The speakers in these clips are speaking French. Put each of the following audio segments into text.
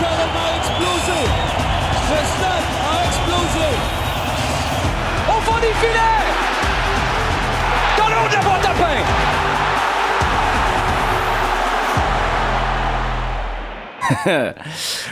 a explosé. Le stade a explosé. Au fond des filets. Dans le haut de la boîte à pain.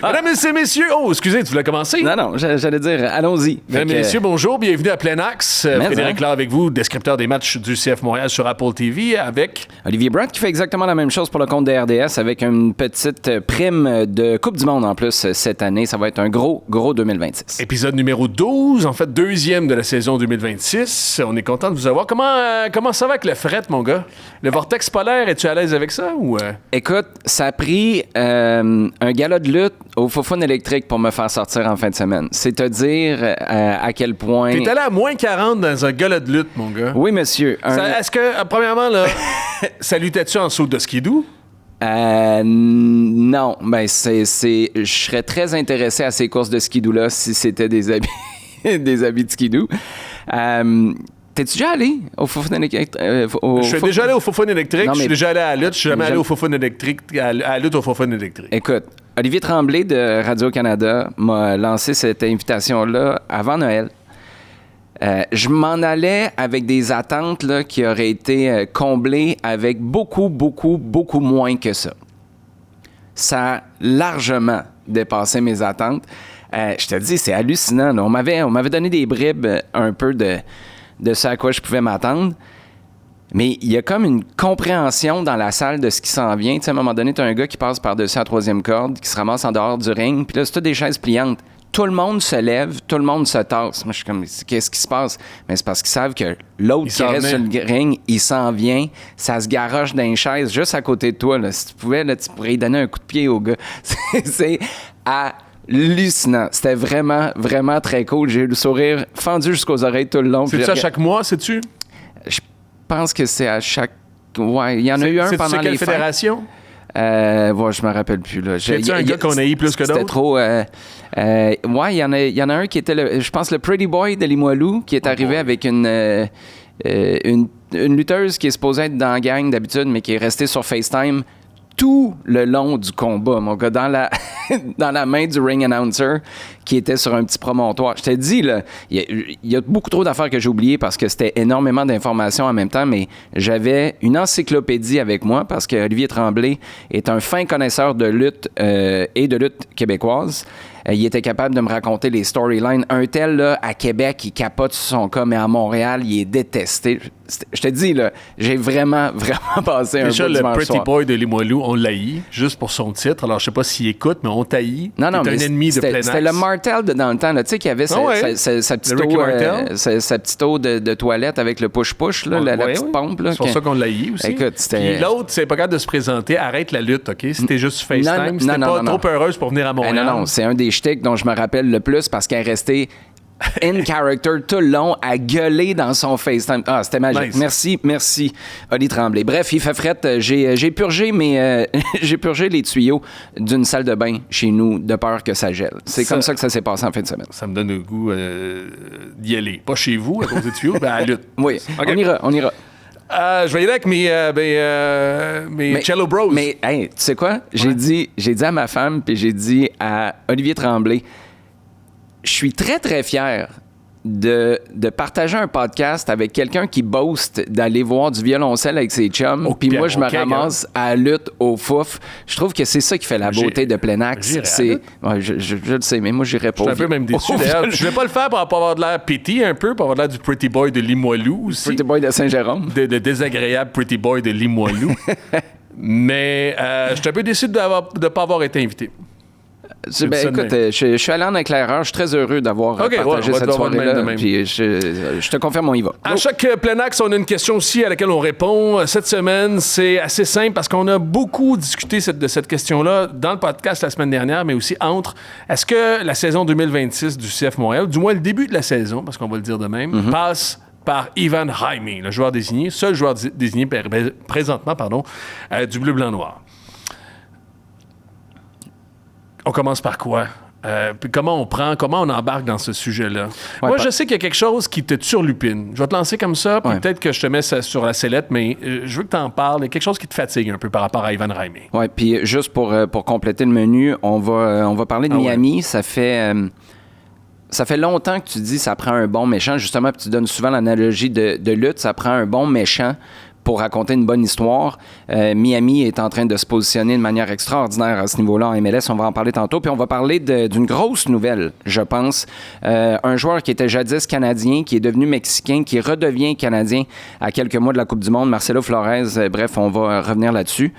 Mesdames et messieurs, excusez, tu voulais commencer? Non, j'allais dire, allons-y. Mesdames et messieurs, bonjour, bienvenue à Plein Axe. Frédéric Laure avec vous, descripteur des matchs du CF Montréal sur Apple TV avec... Olivier Brandt qui fait exactement la même chose pour le compte de RDS avec une petite prime de Coupe du Monde en plus cette année. Ça va être un gros 2026. Épisode numéro 12, en fait, deuxième de la saison 2026. On est content de vous avoir. Comment ça va avec le fret, mon gars? Le vortex polaire, es-tu à l'aise avec ça? Ou Écoute, ça a pris un gala de lutte au Fofone électrique pour me faire sortir en fin de semaine. C'est te dire à quel point... T'es allé à moins 40 dans un gala de lutte, mon gars. Oui, monsieur. Est-ce que, premièrement, là, salutais-tu en saut de skidoo? Non. Ben, je serais très intéressé à ces courses de skidoo-là si c'était des habits, des habits de skidoo. T'es-tu déjà allé au Fofone électrique? Je suis déjà allé au Fofone électrique. Je suis déjà allé à la lutte. Je suis jamais allé au Fofone électrique, à la lutte au Fofone électrique. Écoute, Olivier Tremblay de Radio-Canada m'a lancé cette invitation-là avant Noël. Je m'en allais avec des attentes là, qui auraient été comblées avec beaucoup moins que ça. Ça a largement dépassé mes attentes. Je te dis, c'est hallucinant. Là. On m'avait donné des bribes un peu de ce à quoi je pouvais m'attendre. Mais il y a comme une compréhension dans la salle de ce qui s'en vient. Tu sais, à un moment donné, tu as un gars qui passe par-dessus la troisième corde, qui se ramasse en dehors du ring, puis là, c'est toutes des chaises pliantes. Tout le monde se lève, tout le monde se tasse. Moi, je suis comme, qu'est-ce qui se passe? Mais c'est parce qu'ils savent que l'autre qui reste sur le ring, il s'en vient, ça se garoche dans une chaise juste à côté de toi. Là. Si tu pouvais, là, tu pourrais lui donner un coup de pied au gars. C'est hallucinant. C'était vraiment très cool. J'ai eu le sourire fendu jusqu'aux oreilles tout le long. C'est-tu à chaque mois, sais-tu? Je pense que c'est à chaque... Ouais, il y en a eu un pendant les quelle fédération? Je me rappelle plus. Là. C'est-tu un gars qu'on a eu plus que d'autres? C'était trop... il y en a un qui était, je pense, le Pretty Boy de Limoilou, qui est arrivé avec une lutteuse qui est supposée être dans la gang d'habitude, mais qui est restée sur FaceTime tout le long du combat, mon gars, dans la main du ring announcer qui était sur un petit promontoire. Je te dis, là, il y a beaucoup trop d'affaires que j'ai oubliées parce que c'était énormément d'informations en même temps, mais j'avais une encyclopédie avec moi parce que Olivier Tremblay est un fin connaisseur de lutte et de lutte québécoise. Il était capable de me raconter les storylines. Un tel, là, à Québec, il capote sur son cas, mais à Montréal, il est détesté. Je te dis, là, j'ai vraiment passé un beau dimanche soir. Déjà, le Pretty Boy de Limoilou, on l'haït, juste pour son titre. Alors, je sais pas s'il écoute, mais on t'haït. Non, c'est un ennemi de plein axe. C'était le Martel de dans le temps, tu sais, qui avait sa petite eau de toilette avec le push-push, là, la petite pompe. Là, c'est pour ça qu'on l'haït aussi. Écoute, puis l'autre, c'est pas capable de se présenter. Arrête la lutte, OK? C'était juste FaceTime. C'était pas trop heureuse pour venir à Montréal. Non, c'est un des shticks dont je me rappelle le plus parce qu'elle est restée in character tout le long à gueuler dans son FaceTime. Ah, c'était magique. Nice. Merci, Oli Tremblay. Bref, il fait fret. J'ai purgé j'ai purgé les tuyaux d'une salle de bain chez nous de peur que ça gèle. C'est comme ça que ça s'est passé en fin de semaine. Ça me donne le goût d'y aller. Pas chez vous à cause des tuyaux, mais à la lutte. Oui, okay. On ira. Je vais y aller avec mes Cello Bros. Mais, hey, tu sais quoi? J'ai dit à ma femme, puis j'ai dit à Olivier Tremblay, je suis très, très fier de partager un podcast avec quelqu'un qui boast d'aller voir du violoncelle avec ses chums, puis moi, je me ramasse à la lutte au fouf. Je trouve que c'est ça qui fait la beauté de Plein Axe. Je le sais, mais moi, j'irais pas. Je suis un peu même déçu, d'ailleurs. Je vais pas le faire pour avoir de l'air petit un peu, pour avoir de l'air du Pretty Boy de Limoilou aussi. Pretty Boy de Saint-Jérôme. De désagréable Pretty Boy de Limoilou. Mais je suis un peu déçu de ne pas avoir été invité. Écoute, je suis allé en éclaireur. Je suis très heureux d'avoir partagé cette soirée-là. Puis je te confirme, on y va. À chaque Plein Axe, on a une question aussi à laquelle on répond. Cette semaine, c'est assez simple parce qu'on a beaucoup discuté de cette question-là dans le podcast la semaine dernière, mais aussi entre. Est-ce que la saison 2026 du CF Montréal, du moins le début de la saison, parce qu'on va le dire de même, passe par Ivan Jaime, le joueur désigné, seul joueur désigné présentement, du bleu-blanc-noir? On commence par quoi? Puis comment on embarque dans ce sujet-là. Ouais, Moi, je sais qu'il y a quelque chose qui te turlupine. Je vais te lancer comme ça, puis peut-être que je te mets ça sur la sellette, mais je veux que tu en parles. Il y a quelque chose qui te fatigue un peu par rapport à Ivan Raimi. Oui, puis juste pour compléter le menu, on va parler de Miami. Ouais. Ça fait longtemps que tu dis ça prend un bon méchant. Justement, puis tu donnes souvent l'analogie de lutte. Ça prend un bon méchant pour raconter une bonne histoire. Miami est en train de se positionner de manière extraordinaire à ce niveau-là en MLS. On va en parler tantôt. Puis on va parler d'une grosse nouvelle, je pense. Un joueur qui était jadis canadien, qui est devenu mexicain, qui redevient canadien à quelques mois de la Coupe du Monde. Marcelo Flores, bref, on va revenir là-dessus.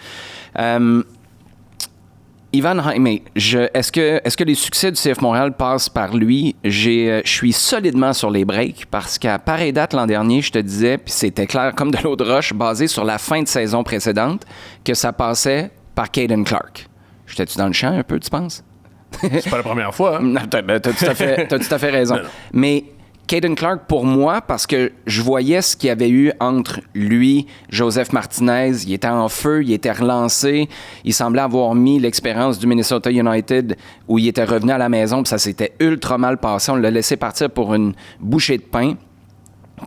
Ivan Jaime, est-ce que les succès du CF Montréal passent par lui? Je suis solidement sur les breaks parce qu'à pareille date l'an dernier, je te disais, puis c'était clair comme de l'eau de roche, basé sur la fin de saison précédente, que ça passait par Caden Clark. J'étais-tu dans le champ un peu, tu penses? C'est pas la première fois. Hein? Non, t'as tout à fait raison. Mais Caden Clark, pour moi, parce que je voyais ce qu'il y avait eu entre lui, Joseph Martinez, il était en feu, il était relancé, il semblait avoir mis l'expérience du Minnesota United où il était revenu à la maison, puis ça s'était ultra mal passé, on l'a laissé partir pour une bouchée de pain.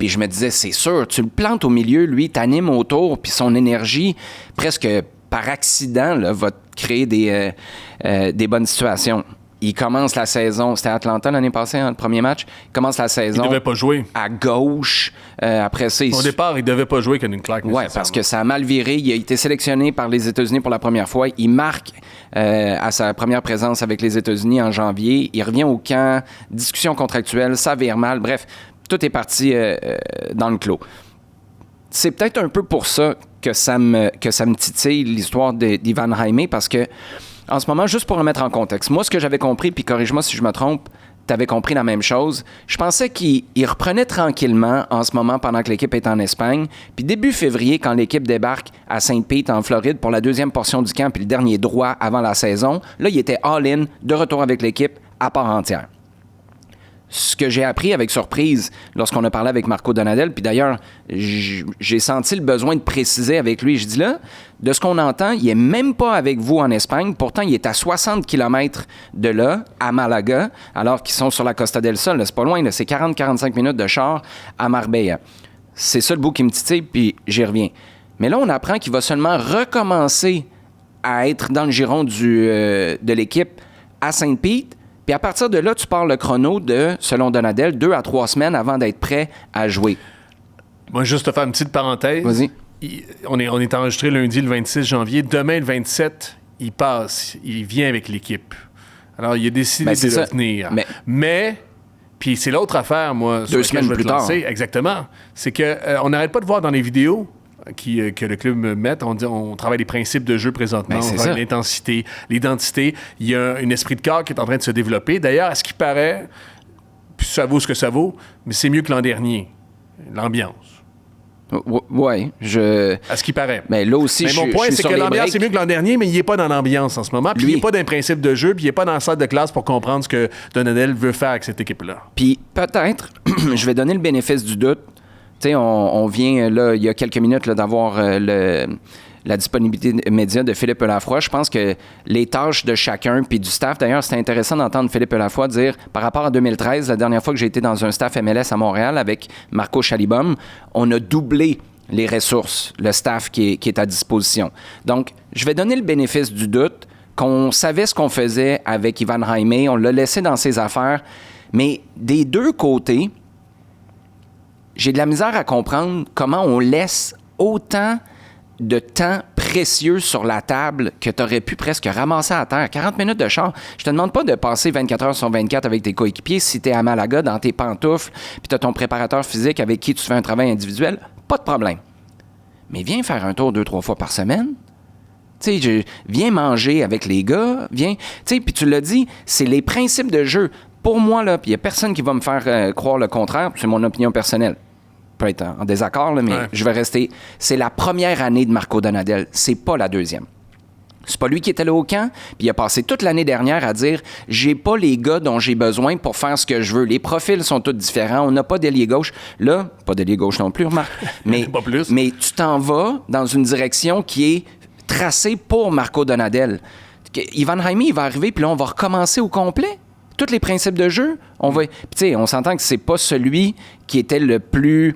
Puis je me disais, c'est sûr, tu le plantes au milieu, lui, t'animes autour, puis son énergie, presque par accident, là, va te créer des bonnes situations. Il commence la saison, c'était Atlanta l'année passée, le premier match. Il commence la saison. Il devait pas jouer. À gauche. Après ça, au départ, il devait pas jouer Caden Clark. Oui, parce que ça a mal viré. Il a été sélectionné par les États-Unis pour la première fois. Il marque à sa première présence avec les États-Unis en janvier. Il revient au camp, discussion contractuelle, ça vire mal. Bref, tout est parti dans le clos. C'est peut-être un peu pour ça que ça me titille l'histoire d'Ivan Jaime, parce que en ce moment, juste pour remettre en contexte, moi, ce que j'avais compris, puis corrige-moi si je me trompe, tu avais compris la même chose. Je pensais qu'il reprenait tranquillement en ce moment pendant que l'équipe est en Espagne. Puis début février, quand l'équipe débarque à Saint-Pete, en Floride, pour la deuxième portion du camp, puis le dernier droit avant la saison, là, il était all-in, de retour avec l'équipe, à part entière. Ce que j'ai appris avec surprise lorsqu'on a parlé avec Marco Donadel, puis d'ailleurs, j'ai senti le besoin de préciser avec lui. Je dis là, de ce qu'on entend, il n'est même pas avec vous en Espagne. Pourtant, il est à 60 km de là, à Malaga, alors qu'ils sont sur la Costa del Sol. Là, c'est pas loin, là, c'est 40-45 minutes de char à Marbella. C'est ça le bout qui me titille, puis j'y reviens. Mais là, on apprend qu'il va seulement recommencer à être dans le giron de l'équipe à Saint-Pete. Puis à partir de là, tu pars le chrono de, selon Donadel, 2 à 3 semaines avant d'être prêt à jouer. Moi, juste te faire une petite parenthèse. Vas-y. On est enregistré lundi, le 26 janvier. Demain, le 27, il passe. Il vient avec l'équipe. Alors, il a décidé de venir. Mais puis c'est l'autre affaire, moi, 2 semaines plus tard. Exactement. C'est qu'on n'arrête pas de voir dans les vidéos que le club met, on travaille les principes de jeu présentement, on travaille l'intensité, l'identité. Il y a un esprit de corps qui est en train de se développer. D'ailleurs, à ce qui paraît, puis ça vaut ce que ça vaut, mais c'est mieux que l'an dernier, l'ambiance. Oui, à ce qui paraît. Mais là aussi, mais mon point, c'est que l'ambiance est mieux que l'an dernier, mais il n'est pas dans l'ambiance en ce moment. Puis il n'est pas dans les principes de jeu, puis il n'est pas dans la salle de classe pour comprendre ce que Donadel veut faire avec cette équipe-là. Puis peut-être, je vais donner le bénéfice du doute. Tu sais, on vient, là, il y a quelques minutes, là, d'avoir la disponibilité média de Philippe Lafroy. Je pense que les tâches de chacun, puis du staff, d'ailleurs, c'était intéressant d'entendre Philippe Lafroy dire, par rapport à 2013, la dernière fois que j'ai été dans un staff MLS à Montréal avec Marco Chalibom, on a doublé les ressources, le staff qui est à disposition. Donc, je vais donner le bénéfice du doute, qu'on savait ce qu'on faisait avec Ivan Jaime, on l'a laissé dans ses affaires, mais des deux côtés, j'ai de la misère à comprendre comment on laisse autant de temps précieux sur la table que tu aurais pu presque ramasser à terre. 40 minutes de char. Je te demande pas de passer 24 heures sur 24 avec tes coéquipiers si tu es à Malaga dans tes pantoufles puis tu as ton préparateur physique avec qui tu fais un travail individuel. Pas de problème. Mais viens faire un tour 2-3 fois par semaine. Tu sais, viens manger avec les gars. Viens. Tu sais, puis tu l'as dit, c'est les principes de jeu. Pour moi, là, puis il n'y a personne qui va me faire croire le contraire. C'est mon opinion personnelle. Peut être en désaccord, là, mais je vais rester. C'est la première année de Marco Donadel. C'est pas la deuxième. C'est pas lui qui était là au camp, puis il a passé toute l'année dernière à dire « J'ai pas les gars dont j'ai besoin pour faire ce que je veux. Les profils sont tous différents. On n'a pas d'ailier gauche. » Là, pas d'ailier gauche non plus, remarque. Mais, pas plus. Mais tu t'en vas dans une direction qui est tracée pour Marco Donadel. Ivan Jaime, il va arriver, puis là, on va recommencer au complet. tous les principes de jeu, on va... Puis tu sais, on s'entend que c'est pas celui qui était le plus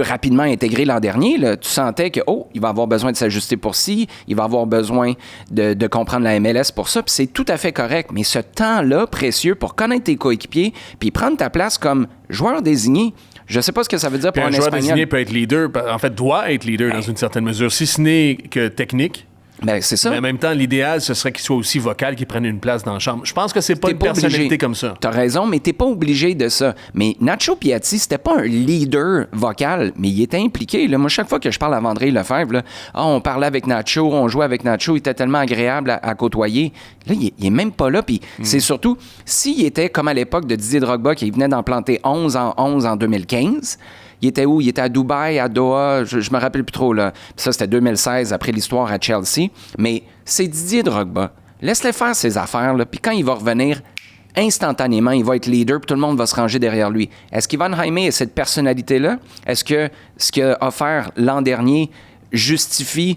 rapidement intégré l'an dernier. Là. Tu sentais que, il va avoir besoin de s'ajuster pour ci, il va avoir besoin de comprendre la MLS pour ça, puis c'est tout à fait correct. Mais ce temps-là, précieux, pour connaître tes coéquipiers, puis prendre ta place comme joueur désigné, je sais pas ce que ça veut dire pour un joueur Espagnol. désigné peut être leader, en fait, doit être leader dans une certaine mesure, si ce n'est que technique. Ben, c'est ça. Mais en même temps, l'idéal, ce serait qu'il soit aussi vocal, qu'il prenne une place dans la chambre. Je pense que c'est pas une personnalité obligé. comme ça. T'as raison, mais t'es pas obligé de ça. Mais Nacho Piatti, c'était pas un leader vocal, mais il était impliqué. Là. Moi, chaque fois que je parle à Vandré Lefebvre, là, on parlait avec Nacho, on jouait avec Nacho, il était tellement agréable à côtoyer. Là, il est même pas là. Puis c'est surtout, s'il était comme à l'époque de Didier Drogba, qui venait d'en planter 11 en 2015, il était où? Il était à Dubaï, à Doha, je me rappelle plus trop, là. Puis ça, c'était 2016, après l'histoire à Chelsea. Mais c'est Didier Drogba. Laisse-le faire ses affaires, là. Puis quand il va revenir, instantanément, il va être leader, puis tout le monde va se ranger derrière lui. Est-ce qu'Ivan Jaime est cette personnalité-là? Est-ce que ce qu'il a offert l'an dernier justifie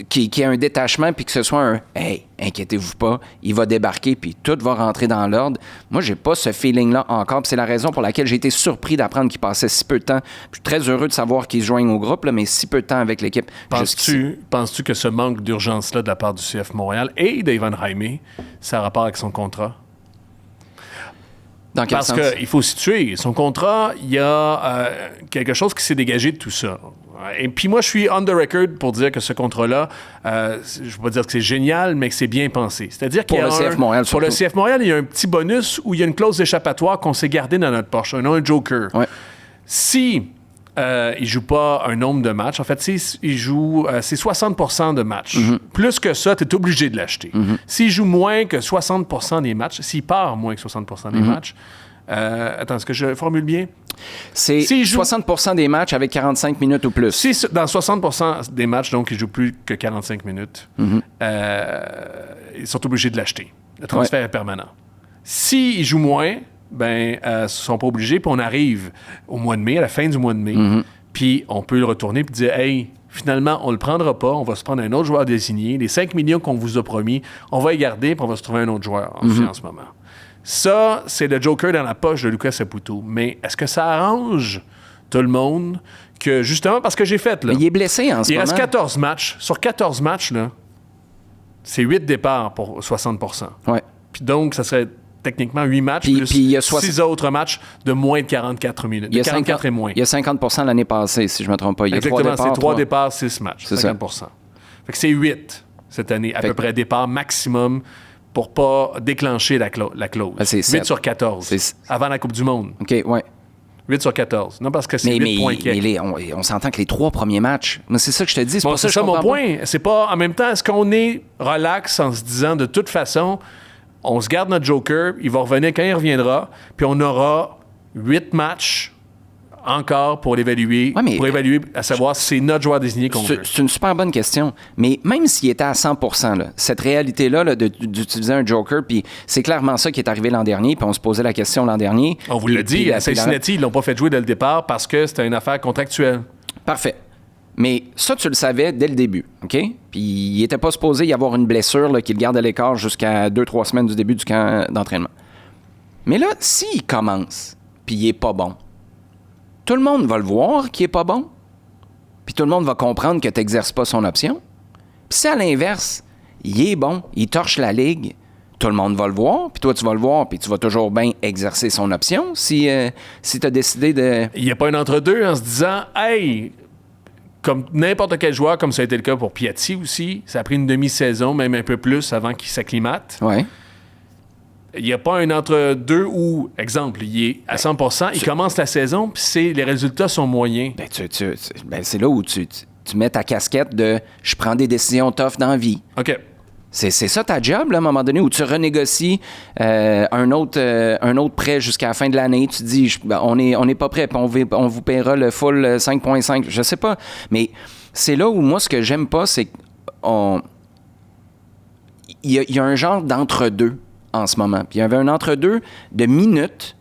qu'il y ait un détachement, puis que ce soit un « Hey, inquiétez-vous pas, il va débarquer, puis tout va rentrer dans l'ordre ». Moi, j'ai pas ce feeling-là encore, puis c'est la raison pour laquelle j'ai été surpris d'apprendre qu'il passait si peu de temps. Je suis très heureux de savoir qu'il se joigne au groupe, là, mais si peu de temps avec l'équipe. Penses-tu que ce manque d'urgence-là de la part du CF Montréal et d'Ivan Jaime, ça a rapport avec son contrat? Dans quel Parce sens? qu'il faut situer. Son contrat, il y a quelque chose qui s'est dégagé de tout ça. Et puis moi, je suis on the record pour dire que ce contrat-là, je ne veux pas dire que c'est génial, mais que c'est bien pensé. C'est-à-dire qu'il y a Pour le CF Montréal, pour le CF Montréal, il y a un petit bonus où il y a une clause d'échappatoire qu'on s'est gardée dans notre poche, un joker. Ouais. Si il joue pas un nombre de matchs, en fait, il joue, c'est 60% de matchs. Plus que ça, tu es obligé de l'acheter. S'il joue moins que 60% des matchs, s'il part moins que 60% des matchs, attends, est-ce que je formule bien? C'est 60% des matchs avec 45 minutes ou plus. Si dans 60% des matchs, donc, il joue plus que 45 minutes, ils sont obligés de l'acheter. Le transfert est permanent. S'il joue moins, ils ne sont pas obligés, puis on arrive au mois de mai, à la fin du mois de mai, puis on peut le retourner et dire « Hey, finalement, on ne le prendra pas, on va se prendre un autre joueur désigné. Les 5 millions qu'on vous a promis, on va les garder, puis on va se trouver un autre joueur en ce moment. » Ça, c'est le joker dans la poche de Lucas Saputo. Mais est-ce que ça arrange tout le monde que, justement, parce que j'ai fait, là... Mais il est blessé en ce moment. Il reste 14 matchs. Sur 14 matchs, là, c'est 8 départs pour 60%. Ouais. Puis donc, ça serait techniquement 8 matchs puis plus il y a 6 autres matchs de moins de 44 minutes. De 44 et moins. Il y a 50% l'année passée, si je ne me trompe pas. Il y a Exactement, 3 départs. c'est 3 départs, 6 matchs. C'est 50%. Fait que c'est 8 cette année, à peu près départ maximum pour pas déclencher la clause. Ben, c'est 8 7. sur 14. Avant la Coupe du Monde. OK, ouais. 8 sur 14. Non, parce que c'est 8 points on s'entend que les 3 premiers matchs, mais c'est ça que je te dis. C'est ça mon point. C'est pas, en même temps, est-ce qu'on est relax en se disant de toute façon, on se garde notre joker, il va revenir quand il reviendra, puis on aura 8 matchs encore pour l'évaluer, pour évaluer à savoir si c'est notre joueur désigné qu'on veut. C'est une super bonne question. Mais même s'il était à 100%, là, cette réalité-là d'utiliser un joker, puis c'est clairement ça qui est arrivé l'an dernier, puis on se posait la question l'an dernier. On vous l'a dit, à Cincinnati, ils l'ont pas fait jouer dès le départ parce que c'était une affaire contractuelle. Parfait. Mais ça, tu le savais dès le début, OK? Puis il n'était pas supposé y avoir une blessure là, qui le garde à l'écart jusqu'à 2-3 semaines du début du camp d'entraînement. Mais là, s'il commence, puis il est pas bon, tout le monde va le voir qu'il est pas bon, puis tout le monde va comprendre que tu n'exerces pas son option. Puis si à l'inverse, il est bon, il torche la ligue, tout le monde va le voir, puis toi, tu vas le voir, puis tu vas toujours bien exercer son option si tu as décidé de... Il n'y a pas un entre-deux en se disant « Hey, comme n'importe quel joueur, comme ça a été le cas pour Piatti aussi, ça a pris une demi-saison, même un peu plus, avant qu'il s'acclimate. Ouais. Il n'y a pas un entre-deux où, exemple, il est à 100%, il commence la saison, puis les résultats sont moyens. C'est là où tu mets ta casquette de « je prends des décisions tough dans la vie ». OK. C'est ça ta job, là, à un moment donné, où tu renégocies un autre prêt jusqu'à la fin de l'année. Tu dis, on n'est pas prêt, puis on vous paiera le full 5.5. Je sais pas. Mais c'est là où, moi, ce que j'aime pas, c'est qu'il y a un genre d'entre-deux en ce moment. Puis il y avait un entre-deux de minutes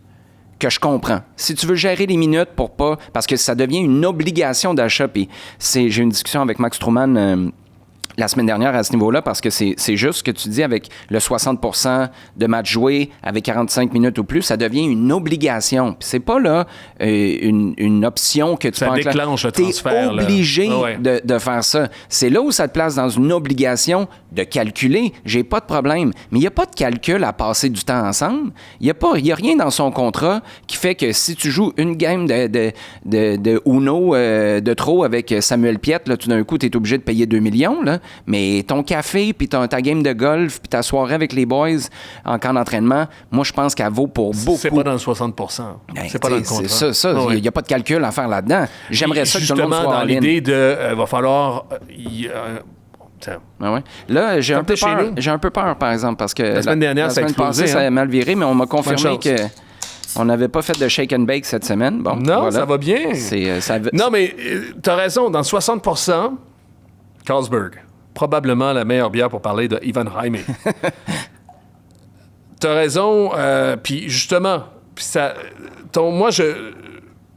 que je comprends. Si tu veux gérer les minutes pour pas... Parce que ça devient une obligation d'achat. Puis j'ai eu une discussion avec Max Truman la semaine dernière à ce niveau-là, parce que c'est juste ce que tu dis avec le 60% de matchs joués avec 45 minutes ou plus, ça devient une obligation. Puis c'est pas là une option que tu Ça peux déclenche le transfert. T'es obligé là. Ouais. de faire ça. C'est là où ça te place dans une obligation de calculer. J'ai pas de problème. Mais il n'y a pas de calcul à passer du temps ensemble. Il y a rien dans son contrat qui fait que si tu joues une game de Uno de trop avec Samuel Piette, là, tout d'un coup, tu es obligé de payer 2 millions. Là. Mais ton café, puis ta game de golf, puis ta soirée avec les boys en camp d'entraînement, moi, je pense qu'elle vaut pour beaucoup. C'est pas dans le 60%. C'est pas dans le contrat. C'est ça. Il n'y a pas de calcul à faire là-dedans. J'aimerais ça que tout le monde soit justement, dans all-in. l'idée de va falloir... Ah ouais. Là, j'ai un peu chez peur. nous. J'ai un peu peur, par exemple, parce que La semaine dernière, ça a la semaine explosé, passée, ça a mal viré, mais on m'a confirmé Bonne que on n'avait pas fait de shake and bake cette semaine. Bon, Non, voilà. ça va bien. Non, mais t'as raison. Dans 60%, Carlsberg, probablement la meilleure bière pour parler de Ivan Jaime. T'as raison. Puis justement,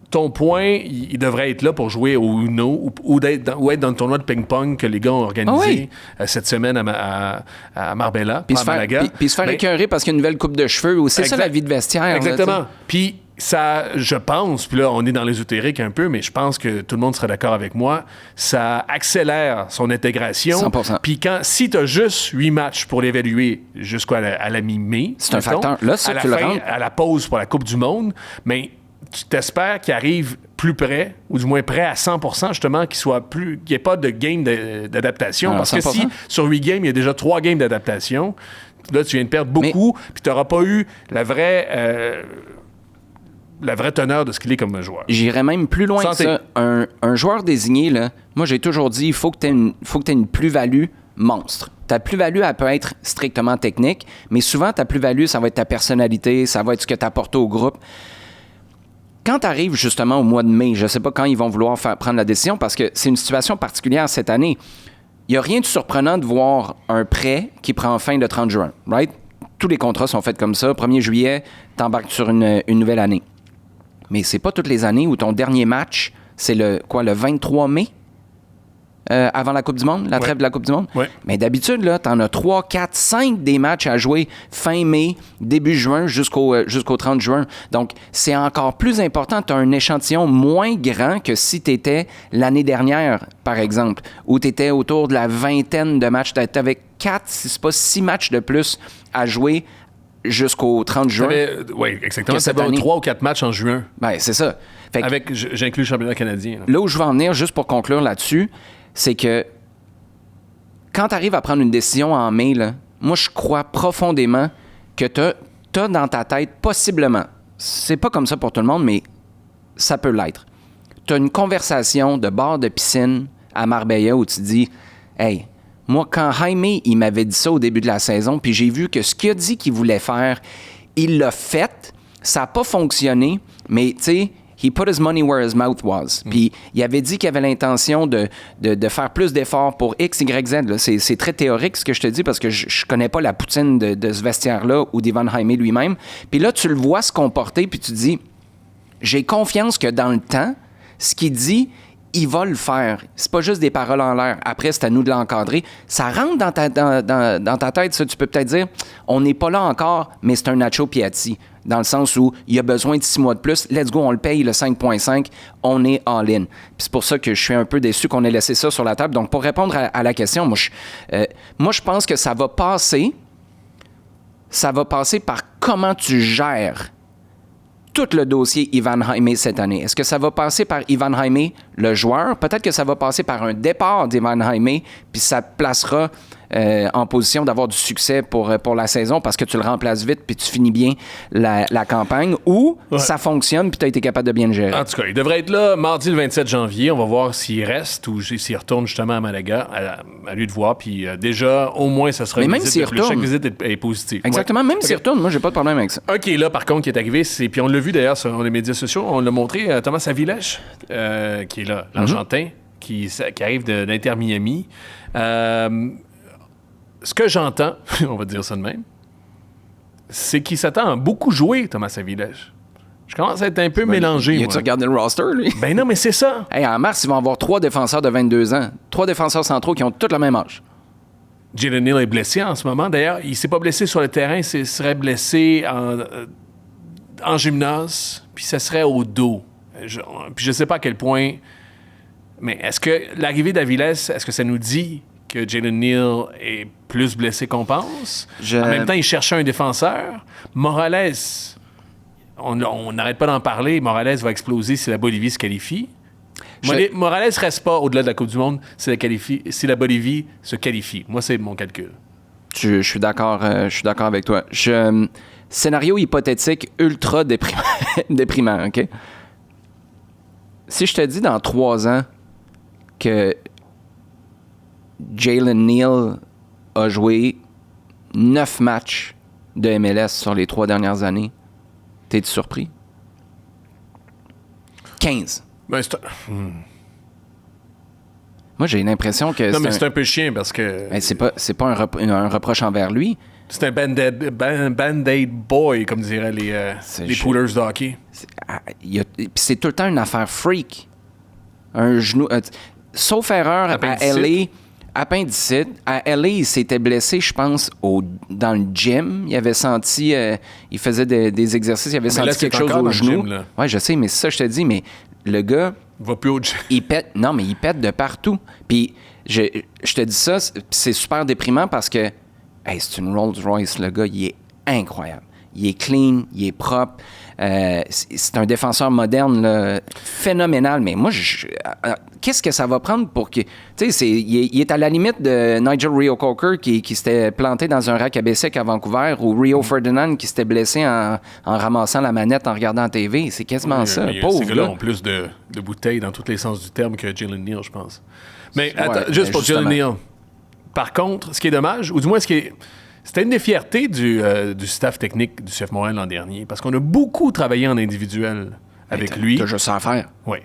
ton point, il devrait être là pour jouer au Uno ou être dans le tournoi de ping-pong que les gars ont organisé cette semaine à Marbella, Puis pas à Malaga. se faire écœurer parce qu'il y a une nouvelle coupe de cheveux. C'est ça, la vie de vestiaire. Exactement. Là, Puis ça, je pense, puis là, on est dans l'ésotérique un peu, mais je pense que tout le monde serait d'accord avec moi, ça accélère son intégration. 100%. Puis si tu as juste 8 matchs pour l'évaluer jusqu'à la mi-mai, c'est un facteur. Là, ça, à la tu le fin, rentres. à la pause pour la Coupe du Monde, mais tu t'espères qu'il arrive plus près, ou du moins près à 100%, justement, qu'il n'y ait pas de game d'adaptation. Alors, Parce que 100%. si, sur 8 games, il y a déjà 3 games d'adaptation, là, tu viens de perdre beaucoup, puis tu n'auras pas eu la vraie teneur de ce qu'il est comme joueur. J'irais même plus loin Santé. que ça. Un joueur désigné, là, moi, j'ai toujours dit, il faut que tu aies une plus-value monstre. Ta plus-value, elle peut être strictement technique, mais souvent, ta plus-value, ça va être ta personnalité, ça va être ce que tu apportes au groupe. Quand tu arrives justement au mois de mai, je ne sais pas quand ils vont vouloir prendre la décision parce que c'est une situation particulière cette année. Il n'y a rien de surprenant de voir un prêt qui prend fin le 30 juin, right? Tous les contrats sont faits comme ça. 1er juillet, tu embarques sur une nouvelle année. Mais c'est pas toutes les années où ton dernier match, c'est le 23 mai? Avant la Coupe du Monde, la trêve de la Coupe du Monde. Ouais. Mais d'habitude, là, t'en as 3, 4, 5 des matchs à jouer fin mai, début juin, jusqu'au 30 juin. Donc, c'est encore plus important. T'as un échantillon moins grand que si t'étais l'année dernière, par exemple, où t'étais autour de la vingtaine de matchs. T'avais 4, si c'est pas 6 matchs de plus à jouer jusqu'au 30 juin. Oui, exactement. Que cette T'avais année. 3 ou 4 matchs en juin. Ben, c'est ça. Fait que J'inclus le championnat canadien. Là. là où je veux en venir, juste pour conclure là-dessus, c'est que quand tu arrives à prendre une décision en mai, là, moi, je crois profondément que tu as dans ta tête, possiblement, c'est pas comme ça pour tout le monde, mais ça peut l'être. Tu as une conversation de bord de piscine à Marbella où tu dis « Hey, moi, quand Jaime, il m'avait dit ça au début de la saison, puis j'ai vu que ce qu'il a dit qu'il voulait faire, il l'a fait, ça n'a pas fonctionné, mais tu sais, he put his money where his mouth was. Puis il avait dit qu'il avait l'intention de faire plus d'efforts pour X, Y, Z. Là. C'est très théorique ce que je te dis parce que je connais pas la poutine de ce vestiaire-là ou d'Ivan Jaime lui-même. Puis là, tu le vois se comporter puis tu te dis, j'ai confiance que dans le temps, ce qu'il dit, il va le faire. C'est pas juste des paroles en l'air. Après, c'est à nous de l'encadrer. Ça rentre dans ta tête, ça. Tu peux peut-être dire, on n'est pas là encore, mais c'est un Nacho Piatti. Dans le sens où il a besoin de 6 mois de plus. Let's go, on le paye, le 5.5. On est all-in. Puis c'est pour ça que je suis un peu déçu qu'on ait laissé ça sur la table. Donc, pour répondre à la question, moi, je pense que ça va passer par comment tu gères tout le dossier Ivan Jaime cette année. Est-ce que ça va passer par Ivan Jaime, le joueur? Peut-être que ça va passer par un départ d'Ivan Jaime, puis ça te placera en position d'avoir du succès pour la saison parce que tu le remplaces vite puis tu finis bien la campagne, ou ça fonctionne puis tu as été capable de bien le gérer. En tout cas, il devrait être là mardi le 27 janvier. On va voir s'il reste ou s'il retourne justement à Malaga. À lui de voir. Puis déjà, au moins, ça sera Mais une même visite s'il de plus. retourne. Chaque visite est positive. Exactement, Ouais. même s'il retourne, moi, j'ai pas de problème avec ça. Un qui est là, par contre, qui est arrivé, puis on l'a vu d'ailleurs sur les médias sociaux, on l'a montré, Thomas Avilés, qui est là, l'Argentin, qui arrive d'Inter Miami. Ce que j'entends, on va dire ça de même, c'est qu'il s'attend à beaucoup jouer, Thomas Avilés. Je commence à être un peu mélangé, Il moi. a-tu regardé le roster, lui? Ben non, mais c'est ça. Hey, en mars, ils vont avoir 3 défenseurs de 22 ans. 3 défenseurs centraux qui ont tous le même âge. Jalen Neal est blessé en ce moment. D'ailleurs, il ne s'est pas blessé sur le terrain, il serait blessé en gymnase, puis ça serait au dos. Puis je ne sais pas à quel point... Mais est-ce que l'arrivée d'Aviles, est-ce que ça nous dit que Jalen Neal est plus blessé qu'on pense? En même temps, il cherchait un défenseur. Morales, on n'arrête pas d'en parler. Morales va exploser si la Bolivie se qualifie. Morales ne reste pas au-delà de la Coupe du Monde si la Bolivie se qualifie. Moi, c'est mon calcul. Je suis d'accord avec toi. Scénario hypothétique ultra déprimant, OK? Si je te dis dans 3 ans que Jalen Neal a joué 9 matchs de MLS sur les 3 dernières années, t'es-tu surpris? 15. Ben, Moi, j'ai l'impression que... Non, mais c'est un peu chiant parce que... Ben, c'est pas un reproche envers lui. C'est un band-aid boy, comme diraient les poolers de hockey. C'est tout le temps une affaire freak. Un genou... sauf erreur, Appendicite. à LA... Appendicite. À LA, il s'était blessé, je pense, dans le gym. Il avait senti... il faisait des exercices, il avait senti là, quelque c'est chose encore au dans le genou. gym, là. Ouais, je sais, mais c'est ça, je te dis, mais le gars... Il va plus au gym. Il pète de partout. Puis je te dis ça, c'est super déprimant parce que c'est une Rolls-Royce, le gars, il est incroyable. Il est clean, il est propre. C'est un défenseur moderne, là, phénoménal. Mais moi, qu'est-ce que ça va prendre pour que... Tu sais, il est à la limite de Nigel Reo-Coker qui s'était planté dans un rack à Bessic à Vancouver ou Rio Ferdinand qui s'était blessé en ramassant la manette en regardant la TV. C'est quasiment ça. Pauvre ces gars-là gars. ont plus de bouteilles dans tous les sens du terme que Jalen Neal, je pense. Mais Ouais, attends, juste pour justement. Jalen Neal. Par contre, ce qui est dommage, ou du moins c'était une des fiertés du staff technique du CF Montréal l'an dernier, parce qu'on a beaucoup travaillé en individuel avec lui. T'as juste ça à faire. Oui.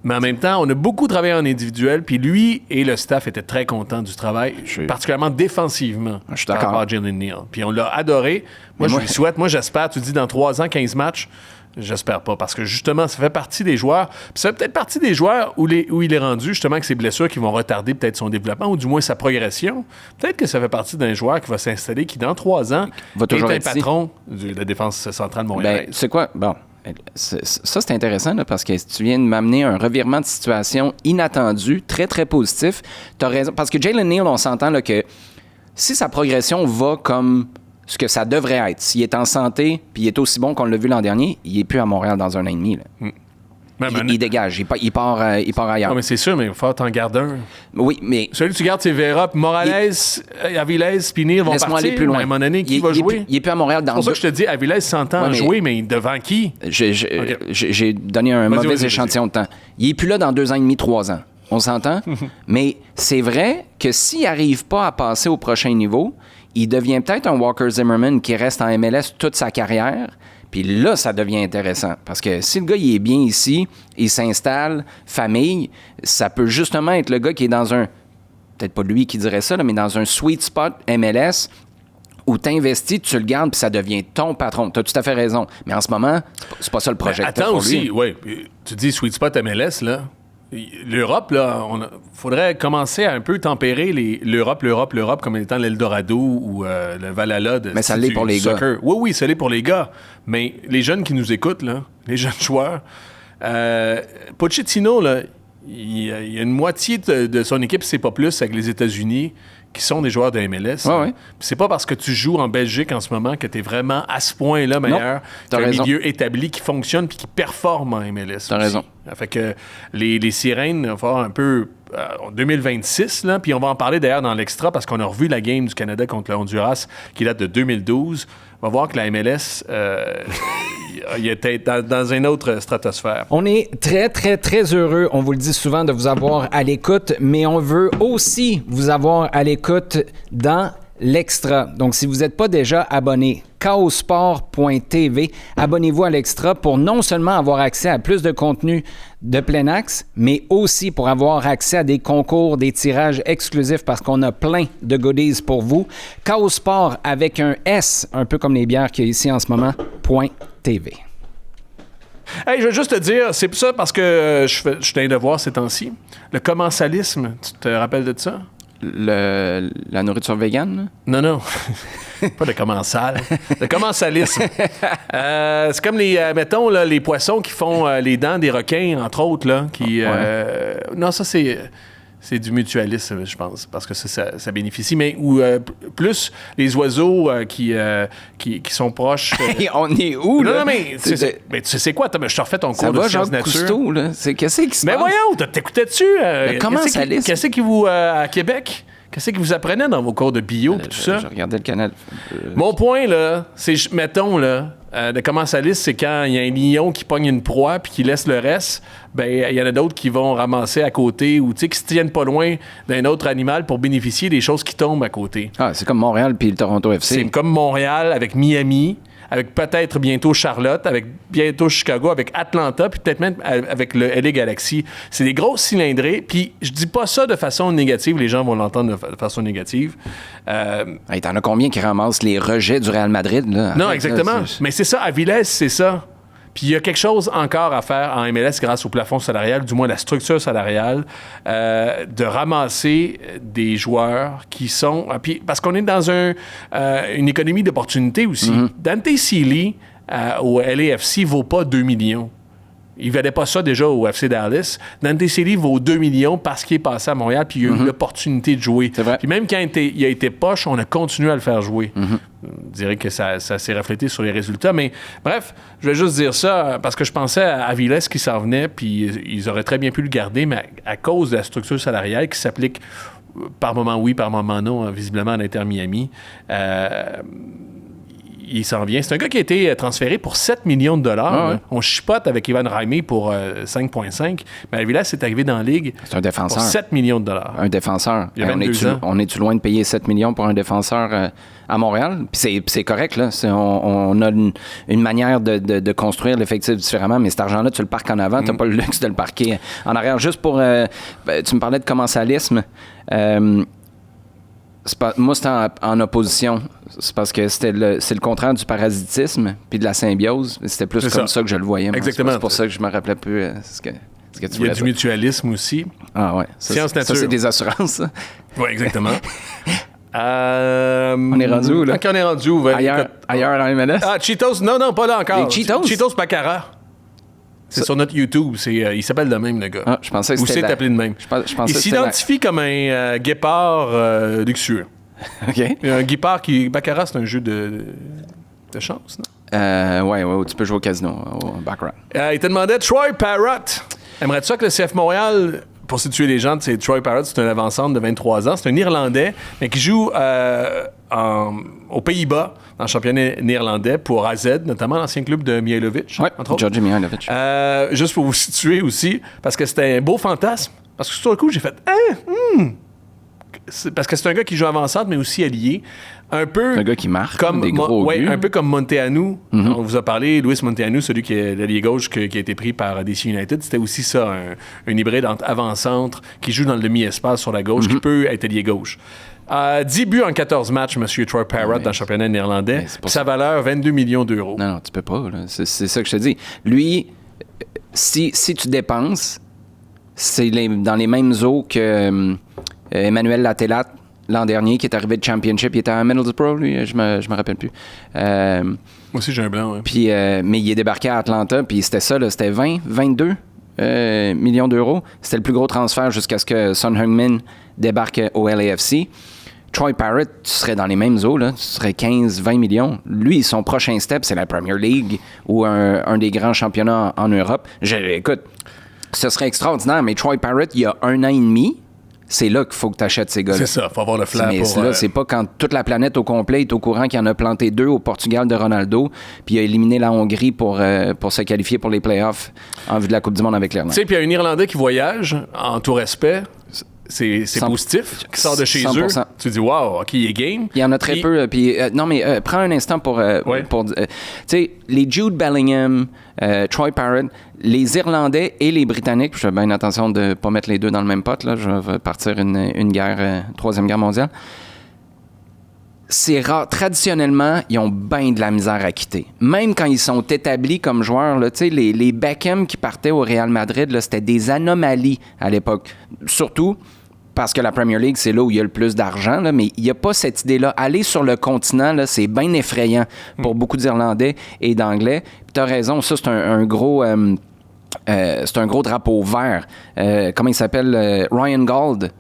Mais en même temps, on a beaucoup travaillé en individuel, puis lui et le staff étaient très contents du travail, particulièrement défensivement. Je suis par d'accord. rapport à Jalen Neal. Puis on l'a adoré. Moi, je lui souhaite, j'espère, tu dis dans 3 ans, 15 matchs, j'espère pas, parce que justement, ça fait partie des joueurs, puis ça fait peut-être partie des joueurs où il est rendu, justement, avec ses blessures qui vont retarder peut-être son développement, ou du moins sa progression. Peut-être que ça fait partie d'un joueur qui va s'installer, qui dans 3 ans Va toujours est un être ici. patron de la défense centrale montréalaise. Ben, c'est quoi? Bon, ça, c'est intéressant, là, parce que tu viens de m'amener un revirement de situation inattendu, très, très positif. Tu as raison. Parce que Jalen Neal, on s'entend là, que si sa progression va comme ce que ça devrait être, s'il est en santé puis il est aussi bon qu'on l'a vu l'an dernier, il n'est plus à Montréal dans 1 an et demi. Là. Il dégage, il part ailleurs. Non, mais c'est sûr, mais il va falloir t'en garder un. Oui, mais... Celui que tu gardes, c'est Vera, puis Morales, Avilés, puis Neal vont Laisse-moi partir. aller plus loin. À un moment donné, qui va jouer? Il n'est plus à Montréal dans C'est pour ça que je te dis, Avilés s'entend Ouais, mais- jouer, mais devant qui? J'ai donné un Vas-y, mauvais vas-y. échantillon de temps. Il n'est plus là dans 2 ans et demi, 3 ans. On s'entend? Mais c'est vrai que s'il n'arrive pas à passer au prochain niveau, il devient peut-être un Walker Zimmerman qui reste en MLS toute sa carrière. Puis là, ça devient intéressant. Parce que si le gars, il est bien ici, il s'installe, famille, ça peut justement être le gars qui est dans un... Peut-être pas lui qui dirait ça, là, mais dans un sweet spot MLS où tu investis, tu le gardes, puis ça devient ton patron. Tu as tout à fait raison. Mais en ce moment, c'est pas ça le projet. Attends aussi, oui. Tu dis sweet spot MLS, là. L'Europe, là, faudrait commencer à un peu tempérer l'Europe comme étant l'Eldorado ou le Valhalla de Mais ça l'est pour les soccer. gars. Oui, ça l'est pour les gars. Mais les jeunes qui nous écoutent, là, les jeunes joueurs, Pochettino, là, il y a une moitié de son équipe, c'est pas plus, avec les États-Unis, qui sont des joueurs de MLS. Ouais, ouais. Puis c'est pas parce que tu joues en Belgique en ce moment que tu es vraiment à ce point-là meilleur t'as qu'un raison. milieu établi qui fonctionne puis qui performe en MLS. T'as aussi. raison. Ça fait que les sirènes, on va voir un peu en 2026, là, puis on va en parler d'ailleurs dans l'extra parce qu'on a revu la game du Canada contre le Honduras qui date de 2012. On va voir que la MLS, il était dans une autre stratosphère. On est très, très, très heureux, on vous le dit souvent, de vous avoir à l'écoute, mais on veut aussi vous avoir à l'écoute dans l'Extra. Donc, si vous n'êtes pas déjà abonné, chaosport.tv, abonnez-vous à l'Extra pour non seulement avoir accès à plus de contenu de plein axe, mais aussi pour avoir accès à des concours, des tirages exclusifs parce qu'on a plein de goodies pour vous. Chaosport avec un S, un peu comme les bières qu'il y a ici en ce moment, .tv. Hey, je veux juste te dire, c'est ça parce que je suis un devoir ces temps-ci. Le commensalisme, tu te rappelles de ça? La nourriture végane? Là? Non. Pas de commensal. Le commensalisme. C'est comme mettons, là, les poissons qui font les dents des requins, entre autres, là. Non, ça, c'est du mutualisme, je pense, parce que ça bénéficie. Mais plus les oiseaux qui sont proches. On est où, là? Non, mais tu sais quoi? Je te refais ton cours de sciences nature. Cousteau, là. Qu'est-ce qui se passe? Mais voyons, t'écoutais-tu? Qu'est-ce qui vous, à Québec, qu'est-ce que vous apprenez dans vos cours de bio et tout ça? Je regardais le canal. Mon point, là, c'est, mettons, là, le commensaliste, c'est quand il y a un lion qui pogne une proie puis qui laisse le reste, ben il y en a d'autres qui vont ramasser à côté ou, tu sais, qui se tiennent pas loin d'un autre animal pour bénéficier des choses qui tombent à côté. Ah, c'est comme Montréal puis le Toronto FC. C'est comme Montréal avec Miami, avec peut-être bientôt Charlotte, avec bientôt Chicago, avec Atlanta, puis peut-être même avec le LA Galaxy. C'est des grosses cylindrées, puis je dis pas ça de façon négative, les gens vont l'entendre de façon négative. Hey, t'en as combien qui ramassent les rejets du Real Madrid, là? Non, exactement. Mais c'est ça, à Villesse, c'est ça. Puis il y a quelque chose encore à faire en MLS grâce au plafond salarial, du moins la structure salariale, de ramasser des joueurs qui sont... Puis parce qu'on est dans une économie d'opportunité aussi. Dante Sealy au LAFC vaut pas 2 millions. Il ne valait pas ça déjà au FC Dallas. Dante Sealy vaut 2 millions parce qu'il est passé à Montréal puis il a eu l'opportunité de jouer. C'est vrai. Puis même quand il a été poche, on a continué à le faire jouer. Je dirais que ça s'est reflété sur les résultats. Mais bref, je vais juste dire ça parce que je pensais à Villes qui s'en venait puis ils auraient très bien pu le garder, mais à cause de la structure salariale qui s'applique par moment oui, par moment non, visiblement à l'Inter Miami, il s'en vient. C'est un gars qui a été transféré pour 7 millions de dollars. Ah ouais. On chipote avec Ivan Raimé pour 5,5. Mais Villas est arrivé dans la Ligue C'est un défenseur. pour 7 millions de dollars. Un défenseur. Il y a 22 ans. On est-tu loin de payer 7 millions pour un défenseur à Montréal? Puis c'est correct, là. On a une manière de construire l'effectif différemment, mais cet argent-là, tu le parques en avant, tu n'as pas le luxe de le parquer en arrière. Juste pour... tu me parlais de commensalisme. Moi, c'était en opposition. C'est parce que c'est le contraire du parasitisme puis de la symbiose. C'était plus comme ça que je le voyais. Moi. Exactement. C'est pour ça que je me rappelais plus ce que tu Il y voulais a du dire. mutualisme aussi. Ah ouais. Science nature. Ça, c'est des assurances. Ça. Oui, exactement. On est rendu où, là? Quand on est rendu où? Ailleurs dans MLS? Ah, Cheetos? Non, pas là encore. Les Cheetos? Cheetos Baccarat. C'est sur notre YouTube. Il s'appelle de même, le gars. Ah, je pensais que Ou c'était... c'est appelé de même. Je pensais il que s'identifie comme un guépard luxueux. OK. Un guépard qui... Baccarat, c'est un jeu de chance, non? Ouais, tu peux jouer au casino, au baccarat. Il te demandait Troy Parrott. Aimerais-tu ça que le CF Montréal... Pour situer les gens, c'est Troy Parrott, c'est un avant-centre de 23 ans. C'est un Irlandais, mais qui joue aux Pays-Bas, dans le championnat néerlandais, pour AZ, notamment l'ancien club de Mihailovic, Oui, entre autres. Georgi Mihailovic. Juste pour vous situer aussi, parce que c'était un beau fantasme. Parce que sur le coup, j'ai fait parce que c'est un gars qui joue avant-centre, mais aussi allié. Un peu... Un gars qui marque comme des gros buts. un peu comme Monteanu. On vous a parlé, Luis Monteanu, celui qui est l'allié gauche qui a été pris par DC United. C'était aussi ça, un hybride entre avant-centre, qui joue dans le demi-espace sur la gauche, qui peut être allié gauche. 10 buts en 14 matchs, M. Troy Parrott, dans le championnat néerlandais. Sa valeur, 22 millions d'euros. Non, tu peux pas. Là. C'est ça que je te dis. Lui, si tu dépenses, c'est dans les mêmes eaux que Emmanuel Latelat l'an dernier, qui est arrivé de Championship. Il était à Middlesbrough, lui, je me rappelle plus. Moi aussi, j'ai un blanc. Ouais. Puis, mais il est débarqué à Atlanta, puis c'était ça, là, c'était 22 millions d'euros. C'était le plus gros transfert jusqu'à ce que Son Heung-min débarque au LAFC. Troy Parrott, tu serais dans les mêmes eaux, là. Tu serais 15-20 millions. Lui, son prochain step, c'est la Premier League ou un des grands championnats en Europe. Écoute, ce serait extraordinaire, mais Troy Parrott, il y a 1 an et demi, c'est là qu'il faut que tu achètes ces gars-là. C'est ça, il faut avoir le flair Mais pour... là, c'est pas quand toute la planète au complet est au courant qu'il en a planté 2 au Portugal de Ronaldo, puis il a éliminé la Hongrie pour se qualifier pour les playoffs en vue de la Coupe du Monde avec l'Irlande. Tu sais, puis il y a un Irlandais qui voyage, en tout respect, c'est positif, qui sort de chez 100%. eux. Tu te dis, wow, OK, il est game. Il y en a très peu. Puis, non, mais prends un instant pour tu sais, les Jude Bellingham, Troy Parrott, les Irlandais et les Britanniques, je fais bien attention de ne pas mettre les deux dans le même pot, là, je vais partir une guerre, Troisième Guerre mondiale. C'est rare. Traditionnellement, ils ont bien de la misère à quitter. Même quand ils sont établis comme joueurs, là, les Beckham qui partaient au Real Madrid, là, c'était des anomalies à l'époque. Surtout parce que la Premier League, c'est là où il y a le plus d'argent, là, mais il n'y a pas cette idée-là. Aller sur le continent, là, c'est bien effrayant pour beaucoup d'Irlandais et d'Anglais. Tu as raison, ça, c'est un gros... c'est un gros drapeau vert. Comment il s'appelle? Ryan Gauld.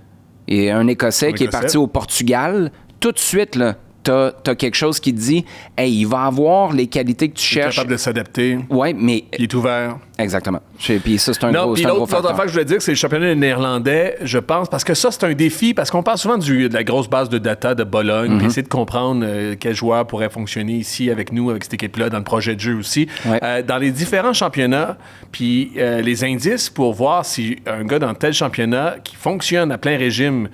Et un Écossais qui est parti au Portugal. Tout de suite, là, t'as quelque chose qui te dit « Hey, il va avoir les qualités que tu cherches. » Il est capable de s'adapter. Oui, mais... Il est ouvert. Exactement. Puis ça, c'est un gros l'autre facteur. affaire que je voulais dire, c'est le championnat néerlandais, je pense, parce que ça, c'est un défi, parce qu'on parle souvent de la grosse base de data de Bologne, puis essayer de comprendre quel joueur pourrait fonctionner ici avec nous, avec cette équipe-là, dans le projet de jeu aussi. Ouais. Dans les différents championnats, puis les indices pour voir si un gars dans tel championnat qui fonctionne à plein régime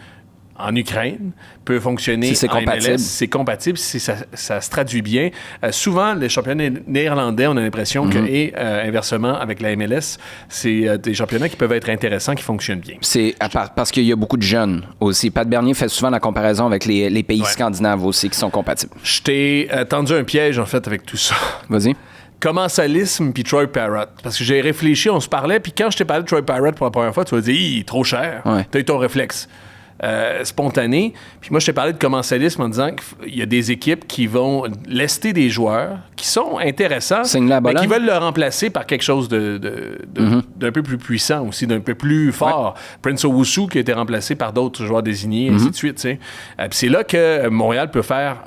en Ukraine peut fonctionner si c'est en compatible. MLS, si c'est compatible, si ça se traduit bien. Souvent, les championnats néerlandais, on a l'impression que, et inversement, avec la MLS, c'est des championnats qui peuvent être intéressants, qui fonctionnent bien. C'est parce qu'il y a beaucoup de jeunes aussi. Pat Bernier fait souvent la comparaison avec les pays scandinaves aussi qui sont compatibles. Je t'ai tendu un piège, en fait, avec tout ça. Vas-y. Commensalisme puis Troy Parrott. Parce que j'ai réfléchi, on se parlait, puis quand je t'ai parlé de Troy Parrott pour la première fois, tu m'as dit, il est trop cher. Ouais. T'as eu ton réflexe. Spontané. Puis moi, je t'ai parlé de commensalisme en disant qu'il y a des équipes qui vont lester des joueurs qui sont intéressants, mais qui veulent le remplacer par quelque chose d'un peu plus puissant aussi, d'un peu plus fort. Ouais. Prince Owusu qui a été remplacé par d'autres joueurs désignés, ainsi de suite. Puis c'est là que Montréal peut faire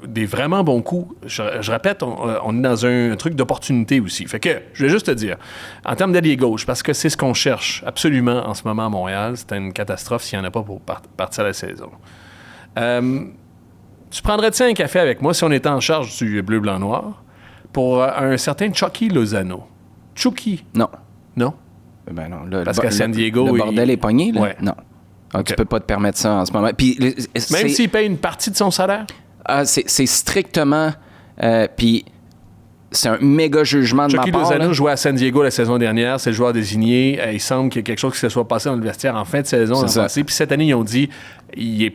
des vraiment bons coups. Je répète, on est dans un truc d'opportunité aussi. Fait que, je vais juste te dire, en termes d'ailier gauche, parce que c'est ce qu'on cherche absolument en ce moment à Montréal, c'est une catastrophe s'il n'y en a pas pour partir la saison. Tu prendrais-tu un café avec moi si on était en charge du bleu, blanc, noir pour un certain Chucky Lozano? Chucky? Non. Non? Ben non. Parce qu'à San Diego... Le bordel est pogné, là? Ouais. Non. Donc, tu peux pas te permettre ça en ce moment. Puis, même s'il paye une partie de son salaire? C'est strictement... puis... C'est un méga jugement de Chucky ma part. Lozano là. jouait à San Diego la saison dernière. C'est le joueur désigné. Il semble qu'il y a quelque chose qui se soit passé dans le vestiaire en fin de saison l'an passé. Puis cette année, ils ont dit il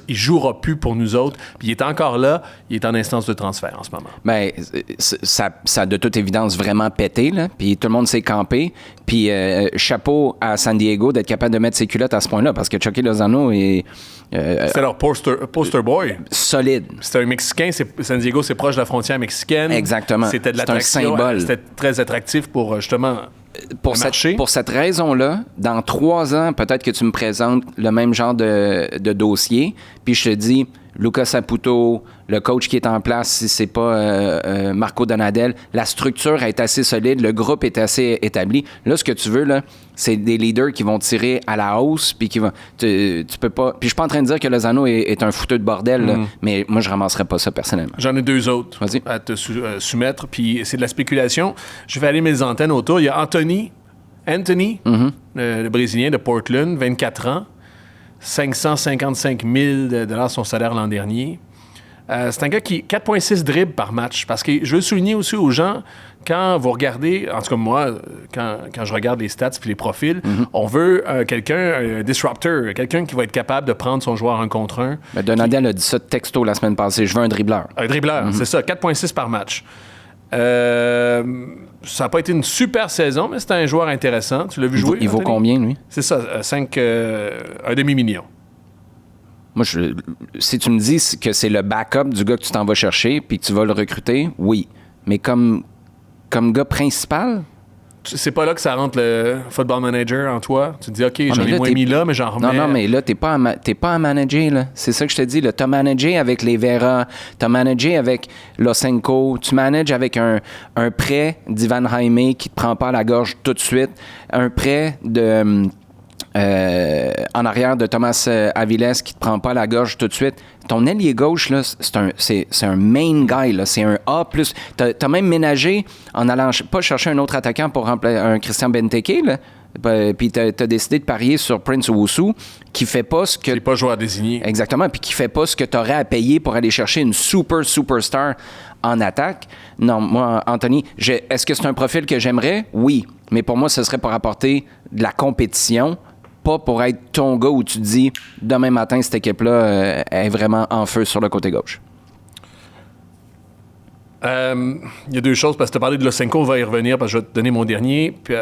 jouera plus pour nous autres. Puis il est encore là. Il est en instance de transfert en ce moment. Bien, ça a de toute évidence vraiment pété. Là. Puis tout le monde s'est campé. Puis chapeau à San Diego d'être capable de mettre ses culottes à ce point-là. Parce que Chucky Lozano est... c'est leur poster boy. Solide. C'est un Mexicain. San Diego, c'est proche de la frontière mexicaine. Exactement. C'était de l'attraction. C'est un symbole. C'était très attractif pour justement pour cette raison-là, dans 3 ans, peut-être que tu me présentes le même genre de dossier, puis je te dis, Luca Saputo, le coach qui est en place, si c'est pas Marco Donadel, la structure est assez solide, le groupe est assez établi. Là, ce que tu veux, là, c'est des leaders qui vont tirer à la hausse, puis qui vont... Tu peux pas... Puis je suis pas en train de dire que Lozano est un fouteux de bordel, là, mais moi, je ramasserais pas ça personnellement. J'en ai 2 autres à te soumettre, puis c'est de la spéculation. Je vais aller mes antennes autour. Il y a Anthony, le Brésilien de Portland, 24 ans, 555 000 son salaire l'an dernier. C'est un gars qui 4,6 dribbles par match. Parce que je veux souligner aussi aux gens, quand vous regardez, en tout cas moi, quand je regarde les stats et les profils, on veut un disruptor, quelqu'un qui va être capable de prendre son joueur 1 contre 1. Ben Donadel a dit ça texto la semaine passée. Je veux un dribbleur. Un dribbleur, c'est ça, 4,6 par match. Ça n'a pas été une super saison, mais c'est un joueur intéressant. Tu l'as vu jouer? Il vaut combien, lui? C'est ça, un demi-million. Moi, si tu me dis que c'est le backup du gars que tu t'en vas chercher puis que tu vas le recruter, oui. Mais comme gars principal... C'est pas là que ça rentre le football manager en toi. Tu te dis, OK, j'en ai moins mis là, mais j'en remets... Non, mais là, t'es pas à manager, là. C'est ça que je te dis, là. T'as managé avec les Vera, t'as managé avec Losenko, tu manages avec un prêt d'Ivan Jaime qui te prend pas à la gorge tout de suite, un prêt de... en arrière de Thomas Aviles qui te prend pas la gorge tout de suite. Ton ailier gauche, là, c'est un main guy, là, c'est un A+. T'as même ménagé en allant pas chercher un autre attaquant pour remplacer un Christian Benteke, là. Puis t'as décidé de parier sur Prince Owusu qui fait pas ce que... C'est pas joueur désigné. Exactement, puis qui fait pas ce que t'aurais à payer pour aller chercher une superstar en attaque. Non, moi, Anthony, est-ce que c'est un profil que j'aimerais? Oui, mais pour moi, ce serait pour apporter de la compétition, pas pour être ton gars où tu te dis demain matin, cette équipe-là est vraiment en feu sur le côté gauche. Il y a deux choses, parce que tu as parlé de Losenko, on va y revenir, parce que je vais te donner mon dernier. Puis,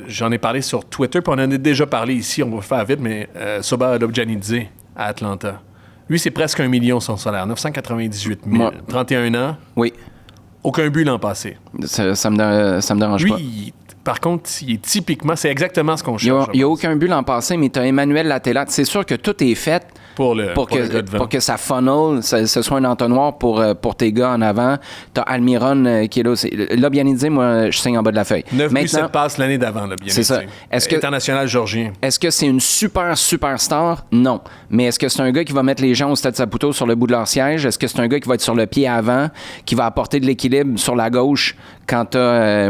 j'en ai parlé sur Twitter, puis on en a déjà parlé ici, on va faire vite, mais Soba Lobjanidze à Atlanta. Lui, c'est presque 1 million son salaire, 998 000, Moi. 31 ans, Oui. aucun but l'an passé. Ça me dérange Lui, pas. par contre, il est typiquement, c'est exactement ce qu'on Il cherche. n'y a aucun but l'an passé, mais tu as Emmanuel Latella. C'est sûr que tout est fait Pour le gars devant. pour que ça funnel, ce soit un entonnoir pour tes gars en avant. Tu as Almiron qui est là. Lobjanidze, moi, je signe en bas de la feuille. 9 buts, 7 passes l'année d'avant, là, bien C'est ça. sûr. Est-ce que- International georgien. Est-ce que c'est une superstar? Non. Mais est-ce que c'est un gars qui va mettre les gens au Stade Saputo sur le bout de leur siège? Est-ce que c'est un gars qui va être sur le pied avant, qui va apporter de l'équilibre sur la gauche quand t'as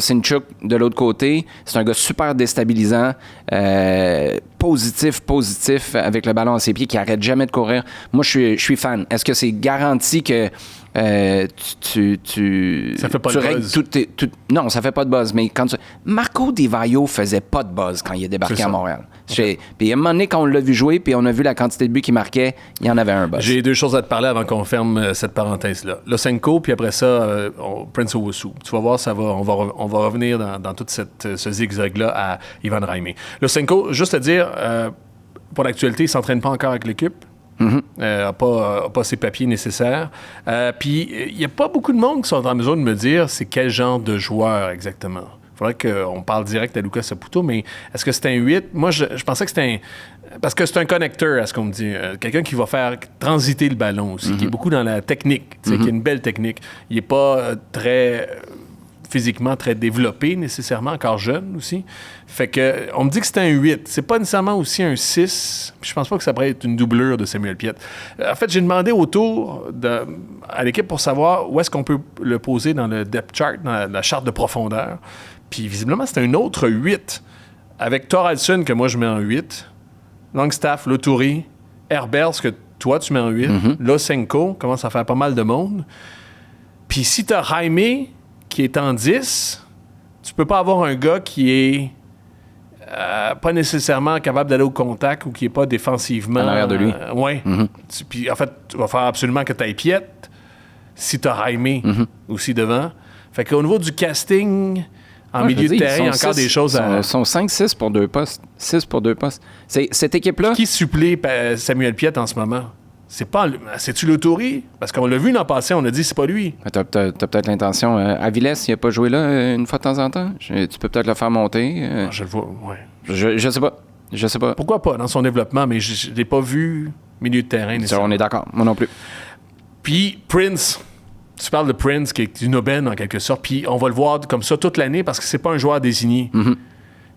Sinchuk de l'autre côté? C'est un gars super déstabilisant, positif avec le ballon à ses pieds, qui arrête jamais de courir. Moi, je suis fan. Est-ce que c'est garanti que Ça fait pas tu de règles buzz. Non, ça fait pas de buzz, mais quand Marco Di Vaio faisait pas de buzz quand il est débarqué C'est à ça. Montréal. Puis à un moment donné, quand on l'a vu jouer, puis on a vu la quantité de buts qu'il marquait, il y en avait un buzz. J'ai deux choses à te parler avant qu'on ferme cette parenthèse-là. Losenko, puis après ça, Prince Owusu. Tu vas voir, on va revenir dans tout ce zigzag-là à Ivan Raimé. Losenko, juste à dire, pour l'actualité, il ne s'entraîne pas encore avec l'équipe. N'a pas ses papiers nécessaires. Puis il n'y a pas beaucoup de monde qui sont en mesure de me dire c'est quel genre de joueur exactement. Il faudrait qu'on parle direct à Lucas Saputo, mais est-ce que c'est un 8? Moi, je pensais que c'était un... Parce que c'est un connecteur, à ce qu'on me dit. Quelqu'un qui va faire transiter le ballon aussi, qui est beaucoup dans la technique, qui a une belle technique. Il n'est pas très... physiquement très développé nécessairement, encore jeune aussi. Fait que on me dit que c'est un 8. C'est pas nécessairement aussi un 6. Puis je pense pas que ça pourrait être une doublure de Samuel Piette. En fait, j'ai demandé autour à l'équipe pour savoir où est-ce qu'on peut le poser dans le depth chart, dans la charte de profondeur. Puis visiblement, c'est un autre 8. Avec Thoralson, que moi je mets en 8. Longstaff, Lautouri, Herbers, que toi tu mets en 8. Losenko, commence à faire pas mal de monde. Puis si t'as Jaime qui est en 10, tu peux pas avoir un gars qui est pas nécessairement capable d'aller au contact ou qui est pas défensivement... En arrière de lui. Oui. Puis en fait, tu vas faire absolument que tu aies Piette si tu as Jaime aussi devant. Fait qu'au niveau du casting, en milieu de terrain, il y a encore des choses à... Ils sont 5-6 pour 2 postes. 6 pour 2 postes. Cette équipe-là... Qui supplée Samuel Piette en ce moment? C'est-tu Lautouri? Parce qu'on l'a vu l'an passé, on a dit c'est pas lui. T'as peut-être l'intention. Aviles, il n'a pas joué là une fois de temps en temps. Tu peux peut-être le faire monter. Je le vois, ouais. Je sais pas. Je sais pas. Pourquoi pas dans son développement, mais je ne l'ai pas vu milieu de terrain. Ça, on est d'accord. Moi non plus. Puis Prince, tu parles de Prince qui est une aubaine en quelque sorte, puis on va le voir comme ça toute l'année parce que c'est pas un joueur désigné. Puis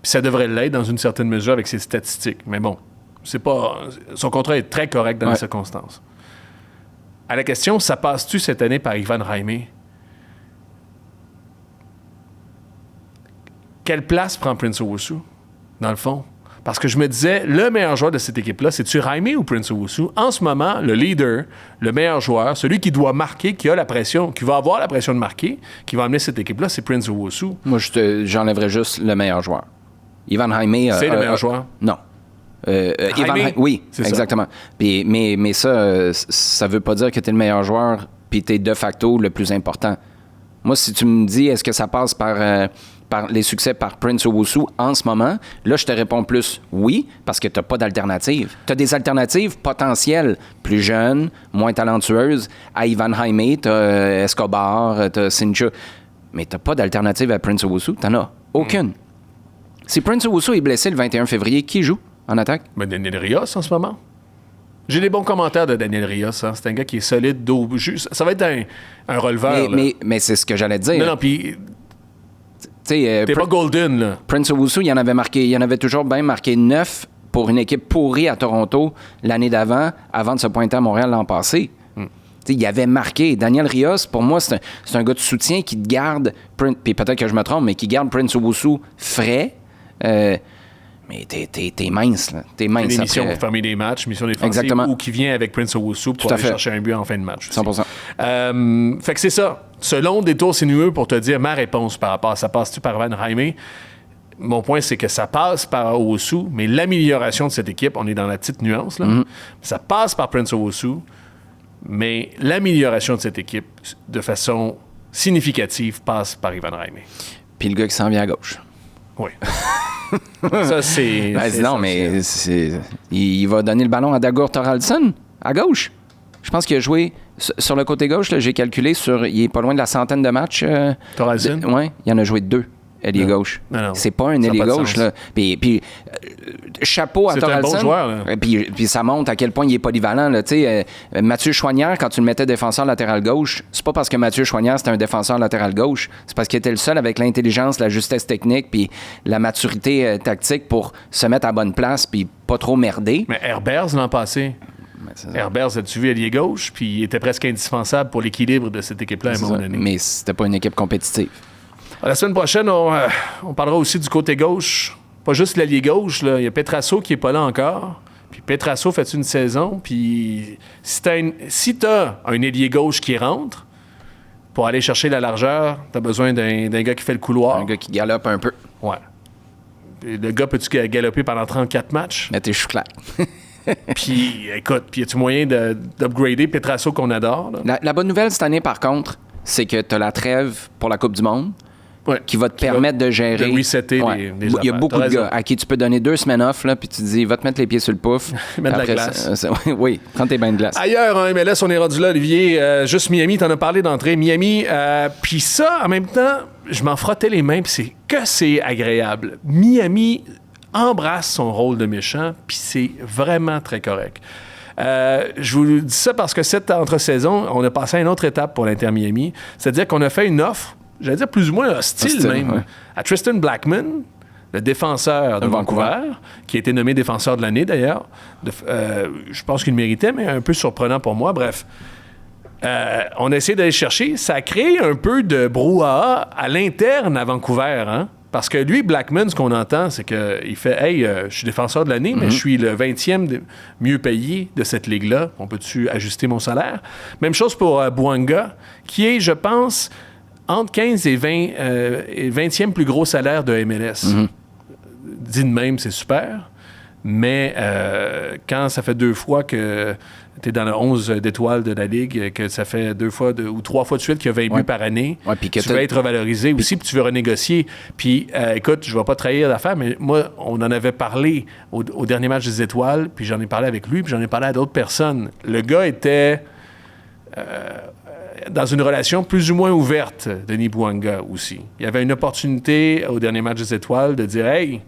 ça devrait l'être dans une certaine mesure avec ses statistiques. Mais bon, c'est pas... Son contrat est très correct dans les circonstances. À la question, ça passe-tu cette année par Ivan Raimé? Quelle place prend Prince Owusu, dans le fond? Parce que je me disais, le meilleur joueur de cette équipe-là, c'est-tu Raimé ou Prince Owusu? En ce moment, le leader, le meilleur joueur, celui qui doit marquer, qui a la pression, qui va avoir la pression de marquer, qui va amener cette équipe-là, c'est Prince Owusu. Moi, j'enlèverais juste le meilleur joueur. Ivan Jaime... C'est le meilleur joueur? Non. Jaime? Oui, C'est ça. exactement. Puis, mais ça veut pas dire que tu es le meilleur joueur puis tu es de facto le plus important. Moi, si tu me dis est-ce que ça passe par les succès par Prince Owusu en ce moment, là, je te réponds plus oui, parce que tu n'as pas d'alternative. Tu as des alternatives potentielles, plus jeunes, moins talentueuses. À Ivan Jaime, tu as Escobar, tu as Sincha. Mais tu n'as pas d'alternative à Prince Owusu. Tu n'en as aucune. Si Prince Owusu est blessé le 21 février, qui joue en attaque? Ben, Daniel Rios en ce moment. J'ai des bons commentaires de Daniel Rios. Hein. C'est un gars qui est solide, ça va être un releveur. Mais c'est ce que j'allais te dire. Non, puis T'es pas golden, là. Prince Owusu, il en avait toujours bien marqué 9 pour une équipe pourrie à Toronto l'année d'avant, avant de se pointer à Montréal l'an passé. Il avait marqué. Daniel Rios, pour moi, c'est un gars de soutien qui te garde, puis peut-être que je me trompe, mais qui garde Prince Owusu frais. Mais t'es mince, là. T'es mince. Des missions après. pour fermer des matchs, mission défensive, Exactement. ou qui vient avec Prince Owusu pour Tout à aller fait. chercher un but en fin de match. aussi. 100%. Fait que c'est ça. Selon des tours sinueux pour te dire ma réponse par rapport à ça passe-tu par Van Jaime? Mon point, c'est que ça passe par Owusu, mais l'amélioration de cette équipe, on est dans la petite nuance, là. Ça passe par Prince Owusu. Mais l'amélioration de cette équipe, de façon significative, passe par Ivan Raimi. Puis le gars qui s'en vient à gauche. Oui. Ça, c'est... Ben, c'est non, mais il va donner le ballon à Dagur Thoraldsson, à gauche. Je pense qu'il a joué sur le côté gauche, là, j'ai calculé, il est pas loin de la centaine de matchs. Thoraldsson? Oui, il en a joué 2. Ailier gauche. Non. C'est pas un Ça a ailier pas de gauche. sens. Là. Puis chapeau à C'est un Thoraldsson. bon joueur, là. Puis ça montre à quel point il est polyvalent. Là. Mathieu Choignard, quand tu le mettais défenseur latéral gauche, c'est pas parce que Mathieu Choignard c'était un défenseur latéral gauche, c'est parce qu'il était le seul avec l'intelligence, la justesse technique puis la maturité tactique pour se mettre à bonne place puis pas trop merder. Mais Herbers, l'an passé... Herbers, as-tu vu allié gauche, puis il était presque indispensable pour l'équilibre de cette équipe-là à un moment donné. Mais c'était pas une équipe compétitive. La semaine prochaine, on parlera aussi du côté gauche. Pas juste l'allié gauche, là. Il y a Petrasso qui est pas là encore. Puis Petrasso fait une saison. Puis si t'as un ailier gauche qui rentre, pour aller chercher la largeur, t'as besoin d'un gars qui fait le couloir. Un gars qui galope un peu. Ouais. Puis le gars, peux-tu galoper pendant 34 matchs? Mais t'es chou clair. Puis, écoute, puis y a-tu moyen d'upgrader Petrasso qu'on adore? Là? La bonne nouvelle cette année, par contre, c'est que t'as la trêve pour la Coupe du Monde. Ouais. Qui va te permettre de gérer. De resetter les Il y a affaires. beaucoup T'as de raison. gars à qui tu peux donner 2 semaines off, là, puis tu te dis, va te mettre les pieds sur le pouf. Mettre de la Après, glace. Oui, prends tes bains de glace. Ailleurs, en MLS, on est rendu là, Olivier. Juste Miami, t'en as parlé d'entrée. Miami, puis ça, en même temps, je m'en frottais les mains, puis c'est agréable. Miami embrasse son rôle de méchant, puis c'est vraiment très correct. Je vous dis ça parce que cette entre-saison, on a passé à une autre étape pour l'Inter Miami. C'est-à-dire qu'on a fait une offre, j'allais dire plus ou moins hostile même, ouais. à Tristan Blackman, le défenseur de Vancouver, qui a été nommé défenseur de l'année d'ailleurs. Je pense qu'il le méritait, mais un peu surprenant pour moi. Bref. On a essayé d'aller chercher. Ça a créé un peu de brouhaha à l'interne à Vancouver, hein? Parce que lui, Blackman, ce qu'on entend, c'est qu'il fait « Hey, je suis défenseur de l'année, mais je suis le 20e mieux payé de cette ligue-là. On peut-tu ajuster mon salaire? » Même chose pour Bouanga, qui est, je pense, entre 15 et 20e plus gros salaire de MLS. Dit de même, c'est super. Mais quand ça fait 2 fois que tu es dans le 11 d'étoiles de la Ligue, que ça fait 2 fois ou 3 fois de suite qu'il y a 20 buts par année, puis que tu veux être revalorisé aussi, puis tu veux renégocier. Puis, écoute, je ne vais pas trahir l'affaire, mais moi, on en avait parlé au dernier match des Étoiles, puis j'en ai parlé avec lui, puis j'en ai parlé à d'autres personnes. Le gars était dans une relation plus ou moins ouverte, Denis Bouanga aussi. Il y avait une opportunité au dernier match des Étoiles de dire « Hey »,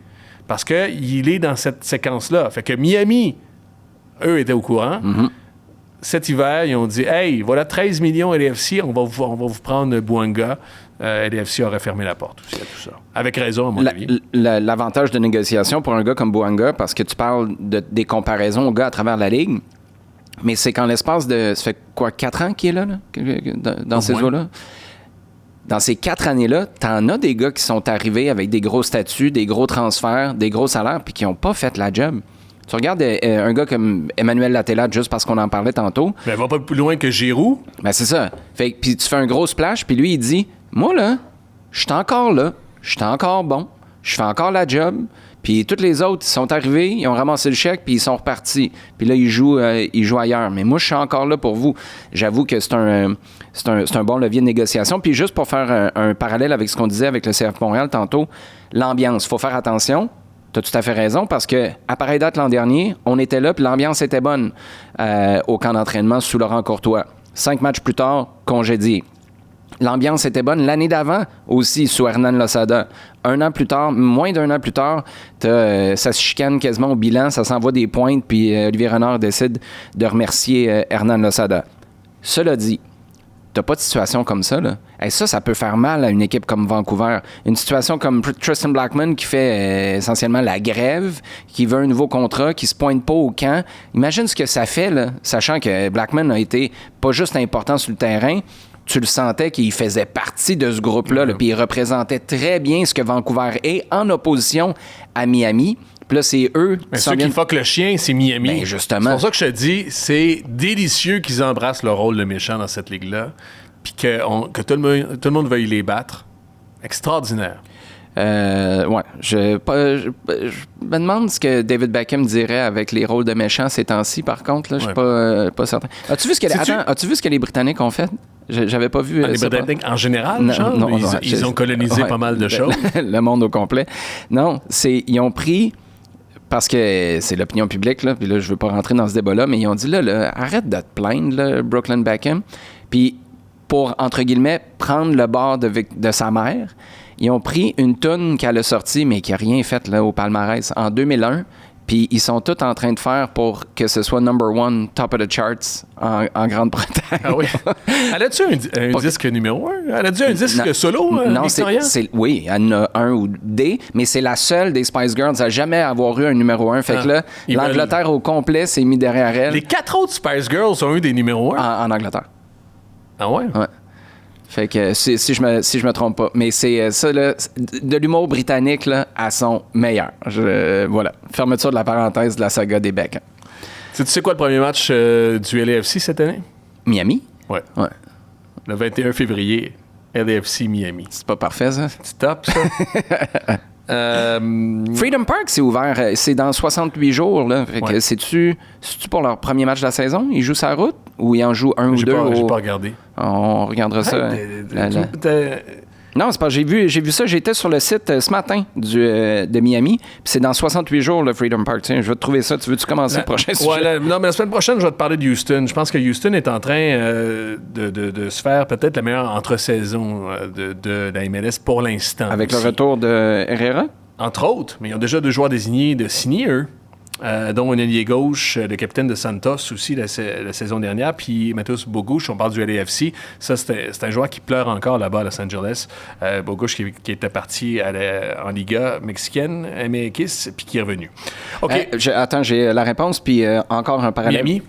parce qu'il est dans cette séquence-là. Fait que Miami, eux, étaient au courant. Cet hiver, ils ont dit « Hey, voilà 13 millions LAFC, on va vous prendre Bouanga. » LAFC aurait fermé la porte aussi à tout ça. Avec raison, à mon avis. L'avantage de négociation pour un gars comme Bouanga, parce que tu parles des comparaisons aux gars à travers la Ligue, mais c'est qu'en l'espace de... Ça fait quoi, 4 ans qu'il est là dans ces eaux-là? Dans ces 4 années-là, t'en as des gars qui sont arrivés avec des gros statuts, des gros transferts, des gros salaires, puis qui n'ont pas fait la job. Tu regardes un gars comme Emmanuel Latella, juste parce qu'on en parlait tantôt. Mais elle va pas plus loin que Giroud. Ben c'est ça. Puis tu fais un gros splash, puis lui, il dit, moi, là, je suis encore là, je suis encore bon, je fais encore la job. Puis tous les autres, ils sont arrivés, ils ont ramassé le chèque, puis ils sont repartis. Puis là, ils jouent ailleurs. Mais moi, je suis encore là pour vous. J'avoue que c'est un bon levier de négociation. Puis juste pour faire un parallèle avec ce qu'on disait avec le CF Montréal tantôt, l'ambiance. Il faut faire attention. Tu as tout à fait raison, parce que à pareille date l'an dernier, on était là, puis l'ambiance était bonne au camp d'entraînement sous Laurent Courtois. 5 matchs plus tard, congédié. L'ambiance était bonne l'année d'avant aussi sous Hernan Losada. 1 an plus tard, moins d'1 an plus tard, ça se chicane quasiment au bilan, ça s'envoie des pointes, puis Olivier Renard décide de remercier Hernan Losada. Cela dit, t'as pas de situation comme ça, là. Et ça peut faire mal à une équipe comme Vancouver. Une situation comme Tristan Blackman qui fait essentiellement la grève, qui veut un nouveau contrat, qui se pointe pas au camp. Imagine ce que ça fait, là, sachant que Blackman a été pas juste important sur le terrain, tu le sentais qu'il faisait partie de ce groupe-là, là, puis il représentait très bien ce que Vancouver est en opposition à Miami. Puis là, c'est eux... Mais ceux qui fuck le chien, c'est Miami. Ben, justement. C'est pour ça que je te dis, c'est délicieux qu'ils embrassent le rôle de méchant dans cette ligue-là, puis que tout le monde veuille les battre. Extraordinaire. Ouais. Je me demande ce que David Beckham dirait avec les rôles de méchants ces temps-ci, par contre. Là, je suis pas certain. As-tu vu ce que les Britanniques ont fait? J'avais pas vu les ça. Britanniques en général, Non, ils ont colonisé pas mal de choses. Le monde au complet. Non, ils ont pris... Parce que c'est l'opinion publique, là, puis là, je veux pas rentrer dans ce débat-là, mais ils ont dit, là, arrête de te plaindre, là, Brooklyn Beckham. Puis, pour, entre guillemets, prendre le bord de sa mère, ils ont pris une toune qu'elle a sortie, mais qui n'a rien fait là, au palmarès, en 2001. Puis ils sont tous en train de faire pour que ce soit number one, top of the charts en Grande-Bretagne. Ah oui. Elle a-tu un disque numéro 1? Elle a-tu un disque solo, non, Victoria? Oui, elle en a un ou des, mais c'est la seule des Spice Girls à jamais avoir eu un numéro 1. Fait que là, l'Angleterre au complet s'est mis derrière elle. Les 4 autres Spice Girls ont eu des numéros 1? En Angleterre. Ah ouais? Ouais. Fait que si je me trompe pas. Mais c'est ça, là, de l'humour britannique là, à son meilleur. Voilà. Fermeture de la parenthèse de la saga des Beckham. Tu sais quoi le premier match du LAFC cette année? Miami? Ouais. Ouais. Le 21 février, LAFC Miami. C'est pas parfait, ça? C'est top, ça? Freedom Park, c'est ouvert. C'est dans 68 jours. Là. Fait que c'est-tu pour leur premier match de la saison? Ils jouent sa route ou ils en jouent un ou deux? J'ai pas regardé. On regardera ça. Non, c'est pas. J'ai vu ça. J'étais sur le site ce matin de Miami. Puis c'est dans 68 jours, le Freedom Park. Tiens, je vais te trouver ça. Tu veux-tu commencer le prochain sujet? Non, mais la semaine prochaine, je vais te parler de Houston. Je pense que Houston est en train de se faire peut-être la meilleure entre-saison de la MLS pour l'instant. Avec aussi. le retour de Herrera? Entre autres, mais ils ont déjà 2 joueurs désignés de signer, eux. Dont un ailier gauche, le capitaine de Santos aussi la saison dernière, puis Matheus Bogusch, on parle du LAFC. Ça, c'est un joueur qui pleure encore là-bas à Los Angeles. Bogusch qui était parti en Liga mexicaine, MX, puis qui est revenu. OK. Attends, j'ai la réponse, puis encore un parallèle.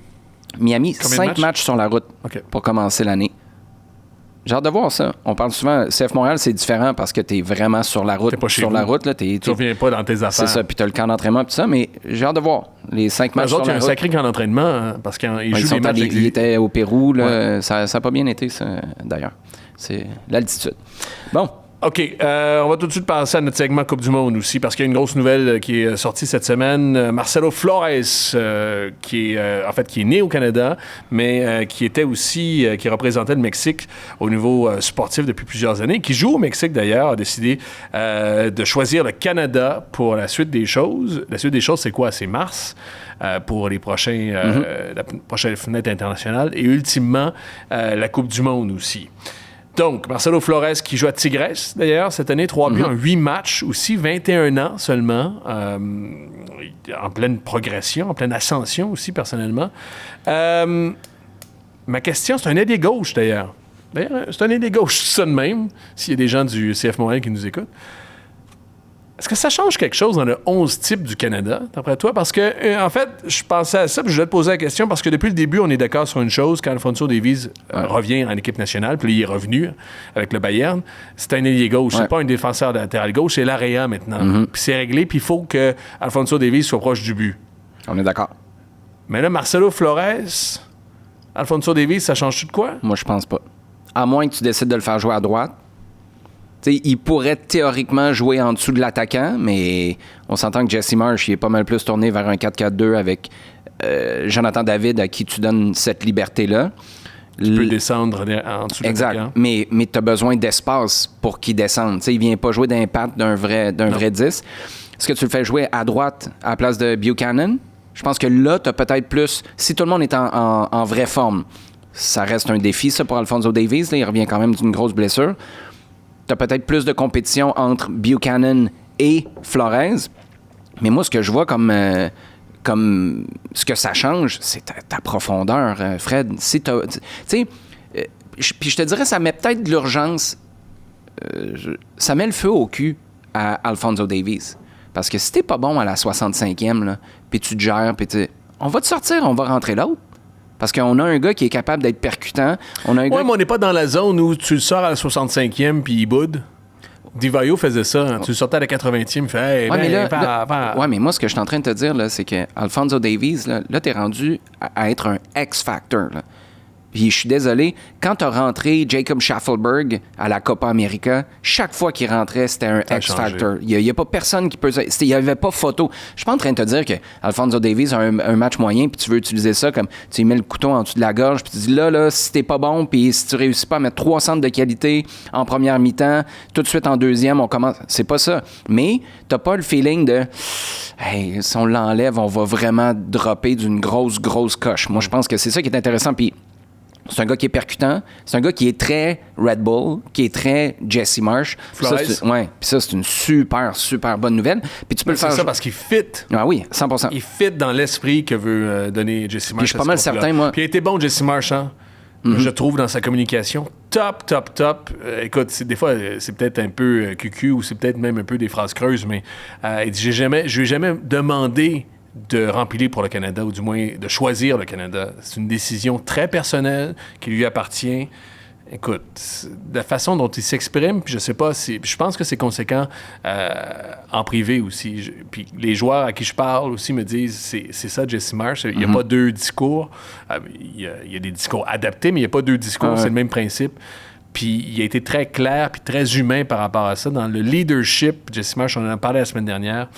Miami, 5 matchs sur la route pour commencer l'année. J'ai hâte de voir ça. On parle souvent, CF Montréal, c'est différent parce que t'es vraiment sur la route. T'es pas chez sur vous. La route, là, tu reviens pas dans tes affaires. C'est ça, puis t'as le camp d'entraînement, tout ça, mais j'ai hâte de voir les 5 matchs sur la route. Il y a un sacré camp d'entraînement hein, parce qu'ils jouent des matchs. Ils étaient au Pérou, là, ça n'a pas bien été, ça, d'ailleurs. C'est l'altitude. Bon. OK. On va tout de suite passer à notre segment Coupe du Monde aussi, parce qu'il y a une grosse nouvelle qui est sortie cette semaine. Marcelo Flores, qui est né au Canada, mais qui était aussi, qui représentait le Mexique au niveau sportif depuis plusieurs années, qui joue au Mexique d'ailleurs, a décidé de choisir le Canada pour la suite des choses. La suite des choses, c'est quoi? C'est mars. Pour les prochains, la prochaine fenêtre internationale et ultimement la Coupe du Monde aussi. Donc, Marcelo Flores qui joue à Tigres, d'ailleurs, cette année, 3 buts en 8 matchs, aussi 21 ans seulement, en pleine progression, en pleine ascension aussi, personnellement. Ma question, c'est un ailier gauche, d'ailleurs. C'est un ailier gauche, ça de même, s'il y a des gens du CF Montréal qui nous écoutent. Est-ce que ça change quelque chose dans le 11 type du Canada, d'après toi? Parce que, en fait, je pensais à ça, puis je voulais te poser la question, parce que depuis le début, on est d'accord sur une chose, quand Alphonso Davies revient en équipe nationale, puis il est revenu avec le Bayern, c'est un ailier gauche, c'est pas un défenseur de latéral gauche, c'est l'area maintenant. Puis c'est réglé, puis il faut que Alphonso Davies soit proche du but. On est d'accord. Mais là, Marcelo Flores, Alphonso Davies, ça change-tu de quoi? Moi, je pense pas. À moins que tu décides de le faire jouer à droite. T'sais, il pourrait théoriquement jouer en dessous de l'attaquant, mais on s'entend que Jesse Marsh il est pas mal plus tourné vers un 4-4-2 avec Jonathan David à qui tu donnes cette liberté-là. Tu peux descendre en dessous de l'attaquant. Exact, mais tu as besoin d'espace pour qu'il descende. T'sais, il vient pas jouer d'impact d'un vrai 10. Est-ce que tu le fais jouer à droite à la place de Buchanan? Je pense que là, tu as peut-être plus... Si tout le monde est en vraie forme, ça reste un défi, ça, pour Alphonso Davies. Là, il revient quand même d'une grosse blessure. Tu as peut-être plus de compétition entre Buchanan et Flores. Mais moi, ce que je vois comme ce que ça change, c'est ta profondeur, Fred. Si tu sais, puis je te dirais, ça met peut-être de l'urgence. Ça met le feu au cul à Alphonso Davies. Parce que si t'es pas bon à la 65e, là, puis tu te gères, puis on va te sortir, on va rentrer l'autre. Parce qu'on a un gars qui est capable d'être percutant. Mais on n'est pas dans la zone où tu le sors à la 65e puis il boude. Divayo faisait ça. Hein. Tu le sortais à la 80e, il fait « Hey, mais moi, ce que je suis en train de te dire, là, c'est que Alphonso Davies, là t'es rendu à être un X-Factor. Là. Puis je suis désolé, quand tu as rentré Jacob Schaffelberg à la Copa América, chaque fois qu'il rentrait, c'était un a X-Factor. Il n'y a pas personne qui peut... Il n'y avait pas photo. Je suis pas en train de te dire que Alphonso Davies a un match moyen, puis tu veux utiliser ça comme tu lui mets le couteau en dessous de la gorge, puis tu dis là, si t'es pas bon, puis si tu réussis pas à mettre 3 centres de qualité en première mi-temps, tout de suite en deuxième, on commence... C'est pas ça. Mais t'as pas le feeling de... Hey, si on l'enlève, on va vraiment dropper d'une grosse coche. Moi, je pense que c'est ça qui est intéressant, puis... C'est un gars qui est percutant. C'est un gars qui est très Red Bull, qui est très Jesse Marsh. Flores. Puis ça, c'est une super bonne nouvelle. Puis tu peux le faire... C'est ça parce qu'il fit. Ah oui, 100%. Il fit dans l'esprit que veut donner Jesse Marsh. Puis je suis pas mal certain, moi... Puis il a été bon, Jesse Marsh, hein? Je trouve, dans sa communication. Top. Écoute, des fois, c'est peut-être un peu cucu ou c'est peut-être même un peu des phrases creuses, mais il dit, je lui ai jamais demandé de remplir pour le Canada, ou du moins de choisir le Canada. C'est une décision très personnelle qui lui appartient. Écoute, la façon dont il s'exprime, puis je sais pas si... Je pense que c'est conséquent en privé aussi. Puis les joueurs à qui je parle aussi me disent, c'est ça, Jesse Marsh. Il n'y a pas 2 discours. Il y a des discours adaptés, mais il n'y a pas 2 discours. C'est le même principe. Puis il a été très clair puis très humain par rapport à ça. Dans le leadership, Jesse Marsh, on en a parlé la semaine dernière,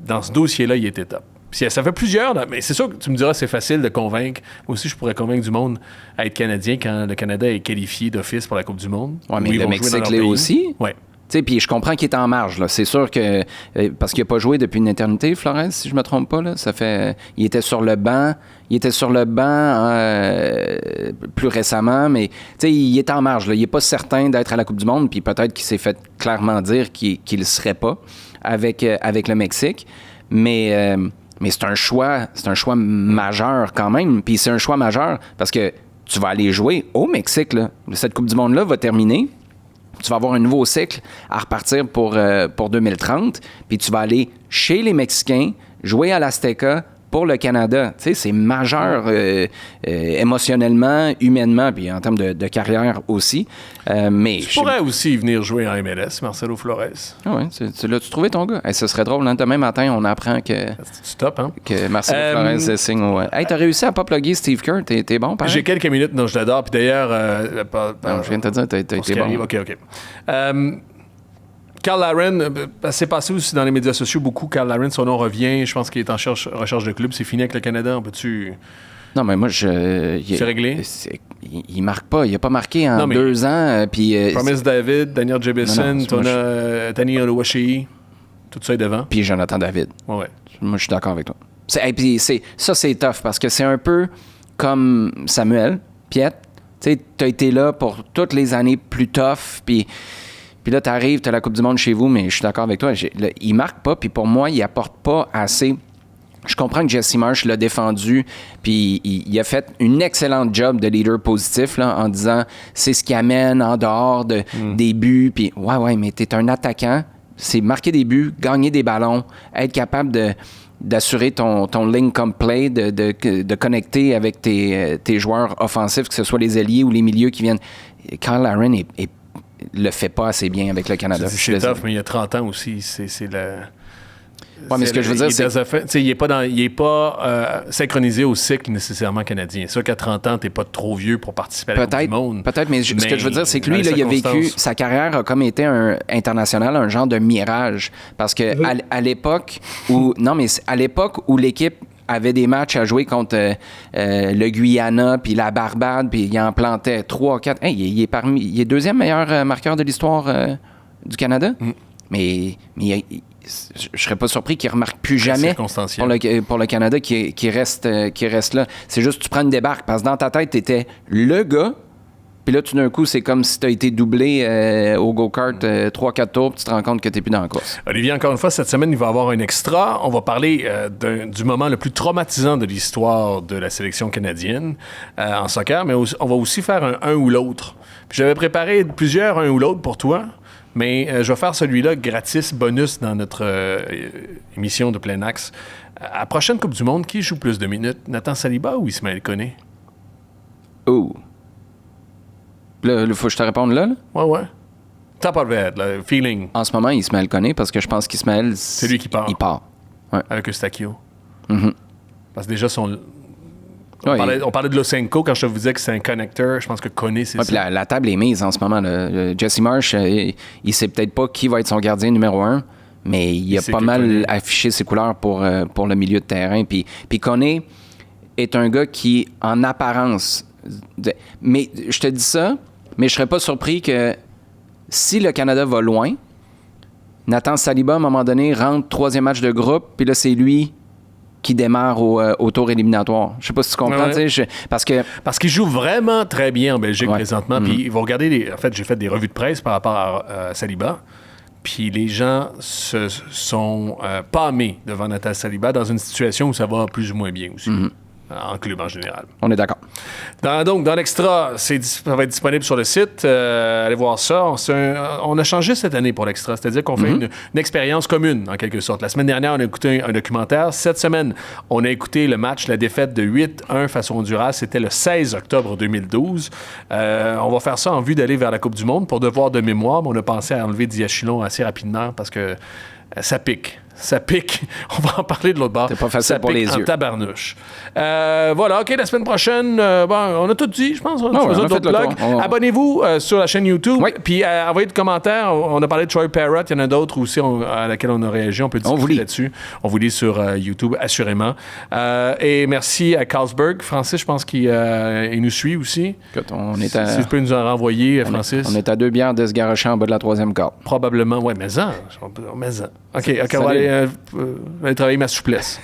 dans ce dossier-là, il était top. Puis ça fait plusieurs, mais c'est sûr que tu me diras c'est facile de convaincre. Moi aussi, je pourrais convaincre du monde à être Canadien quand le Canada est qualifié d'office pour la Coupe du Monde. Oui, mais le Mexique l'est aussi. Oui. Puis je comprends qu'il est en marge. Là. C'est sûr que... parce qu'il n'a pas joué depuis une éternité, Flores, si je ne me trompe pas. Là. Ça fait... Il était sur le banc. Plus récemment, mais il est en marge. Là. Il n'est pas certain d'être à la Coupe du Monde, puis peut-être qu'il s'est fait clairement dire qu'il ne le serait pas avec le Mexique. Mais c'est un choix majeur quand même. Puis c'est un choix majeur parce que tu vas aller jouer au Mexique. Là. Cette Coupe du Monde-là va terminer. Tu vas avoir un nouveau cycle à repartir pour 2030. Puis tu vas aller chez les Mexicains, jouer à l'Azteca pour le Canada. Tu sais, c'est majeur émotionnellement, humainement, puis en termes de carrière aussi. Mais tu pourrais aussi venir jouer en MLS, Marcelo Flores. Ah oui, tu l'as-tu trouvé ton gars? Ce serait drôle, hein? Demain matin, on apprend que... C'est top, hein? Que Marcelo Flores signe au... Hey, t'as réussi à pas plugger Steve Kerr, t'es bon, pareil? J'ai quelques minutes, non, je l'adore, puis d'ailleurs... non, je viens de te dire, t'as été bon. OK. Carl Larin, c'est passé aussi dans les médias sociaux beaucoup. Carl Larin, son nom revient. Je pense qu'il est en recherche de club. C'est fini avec le Canada. On peut-tu... Non, mais moi, c'est réglé? Il marque pas. Il n'a pas marqué en 2 ans. Puis, Promise David, Daniel Jebison, Tani Oluwaseyi. Tout ça est devant. Puis Jonathan David. Ouais. Moi, je suis d'accord avec toi. Puis ça, c'est tough parce que c'est un peu comme Samuel Piette. Tu sais, tu as été là pour toutes les années plus tough. Puis là, tu arrives, tu as la Coupe du Monde chez vous, mais je suis d'accord avec toi. Il marque pas, puis pour moi, il apporte pas assez. Je comprends que Jesse Marsh l'a défendu, puis il a fait une excellente job de leader positif là, en disant c'est ce qui amène en dehors des buts. Puis ouais, mais tu es un attaquant. C'est marquer des buts, gagner des ballons, être capable d'assurer ton link-up play, de connecter avec tes joueurs offensifs, que ce soit les ailiers ou les milieux qui viennent. Carl Larin le fait pas assez bien avec le Canada. C'est tough, mais il y a 30 ans aussi. C'est le... Ouais, mais ce que je veux dire, c'est... Il n'est pas synchronisé au cycle nécessairement canadien. C'est sûr qu'à 30 ans, tu n'es pas trop vieux pour participer à la Coupe du Monde. Peut-être, mais ce que je veux dire, c'est que lui, là, il a vécu... Sa carrière a comme été international, un genre de mirage. Parce que à l'époque où... Non, mais à l'époque où l'équipe avait des matchs à jouer contre le Guyana, puis la Barbade, puis il en plantait 3, 4. Hey, il est 2e meilleur marqueur de l'histoire du Canada. Mais je serais pas surpris qu'il remarque plus jamais pour le Canada qui reste là. C'est juste tu prends une débarque, parce que dans ta tête, tu étais le gars, puis là, tout d'un coup, c'est comme si tu as été doublé au go-kart 3-4 tours, puis tu te rends compte que tu n'es plus dans la course. Olivier, encore une fois, cette semaine, il va y avoir un extra. On va parler du moment le plus traumatisant de l'histoire de la sélection canadienne en soccer, mais on va aussi faire un ou l'autre. Puis j'avais préparé plusieurs un ou l'autre pour toi, mais je vais faire celui-là gratis, bonus dans notre émission de Plein Axe. À la prochaine Coupe du Monde, qui joue plus de minutes? Nathan Saliba ou Ismaël Koné? Oh! Là, il faut que je te réponde là? Ouais. Top of head, là, feeling. En ce moment, Ismaël Koné, parce que je pense qu'Ismaël... C'est lui qui part. Il part. Ouais. Avec Eustachio. Mm-hmm. Parce que déjà, On parlait de Losenko quand je te disais que c'est un connecteur. Je pense que Koné, c'est ça. Puis la table est mise en ce moment. Là. Jesse Marsh, il sait peut-être pas qui va être son gardien numéro 1, mais il a pas mal affiché ses couleurs pour le milieu de terrain. Puis Koné est un gars qui, en apparence... mais je te dis ça, mais je serais pas surpris que si le Canada va loin, Nathan Saliba, à un moment donné, rentre 3e match de groupe, puis là, c'est lui qui démarre au tour éliminatoire. Je sais pas si tu comprends, parce qu'il joue vraiment très bien en Belgique présentement. Puis vous regardez, en fait, j'ai fait des revues de presse par rapport à Saliba. Puis les gens se sont pâmés devant Nathan Saliba dans une situation où ça va plus ou moins bien aussi. En club en général. On est d'accord. Donc, dans l'Extra, ça va être disponible sur le site. Allez voir ça. On a changé cette année pour l'Extra, c'est-à-dire qu'on fait une expérience commune, en quelque sorte. La semaine dernière, on a écouté un documentaire. Cette semaine, on a écouté le match, la défaite de 8-1 face au Honduras. C'était le 16 octobre 2012. On va faire ça en vue d'aller vers la Coupe du Monde pour devoir de mémoire, mais on a pensé à enlever Diachilon assez rapidement parce que ça pique. Ça pique. On va en parler de l'autre bord. C'est pas facile pour les yeux. Tabarnouche. Voilà, OK, la semaine prochaine, on a tout dit, je pense. On a fait le blog. Abonnez-vous sur la chaîne YouTube. Oui. Puis envoyez des commentaires. On a parlé de Troy Parrott. Il y en a d'autres aussi à laquelle on a réagi. On peut discuter là-dessus. On vous lit sur YouTube, assurément. Et merci à Carlsberg. Francis, je pense qu'il nous suit aussi. Si tu peux nous en renvoyer, Francis. On est à 2 bières de se garocher en bas de la 3e corde. Probablement. Oui, mais ça. OK, on va aller travailler ma souplesse.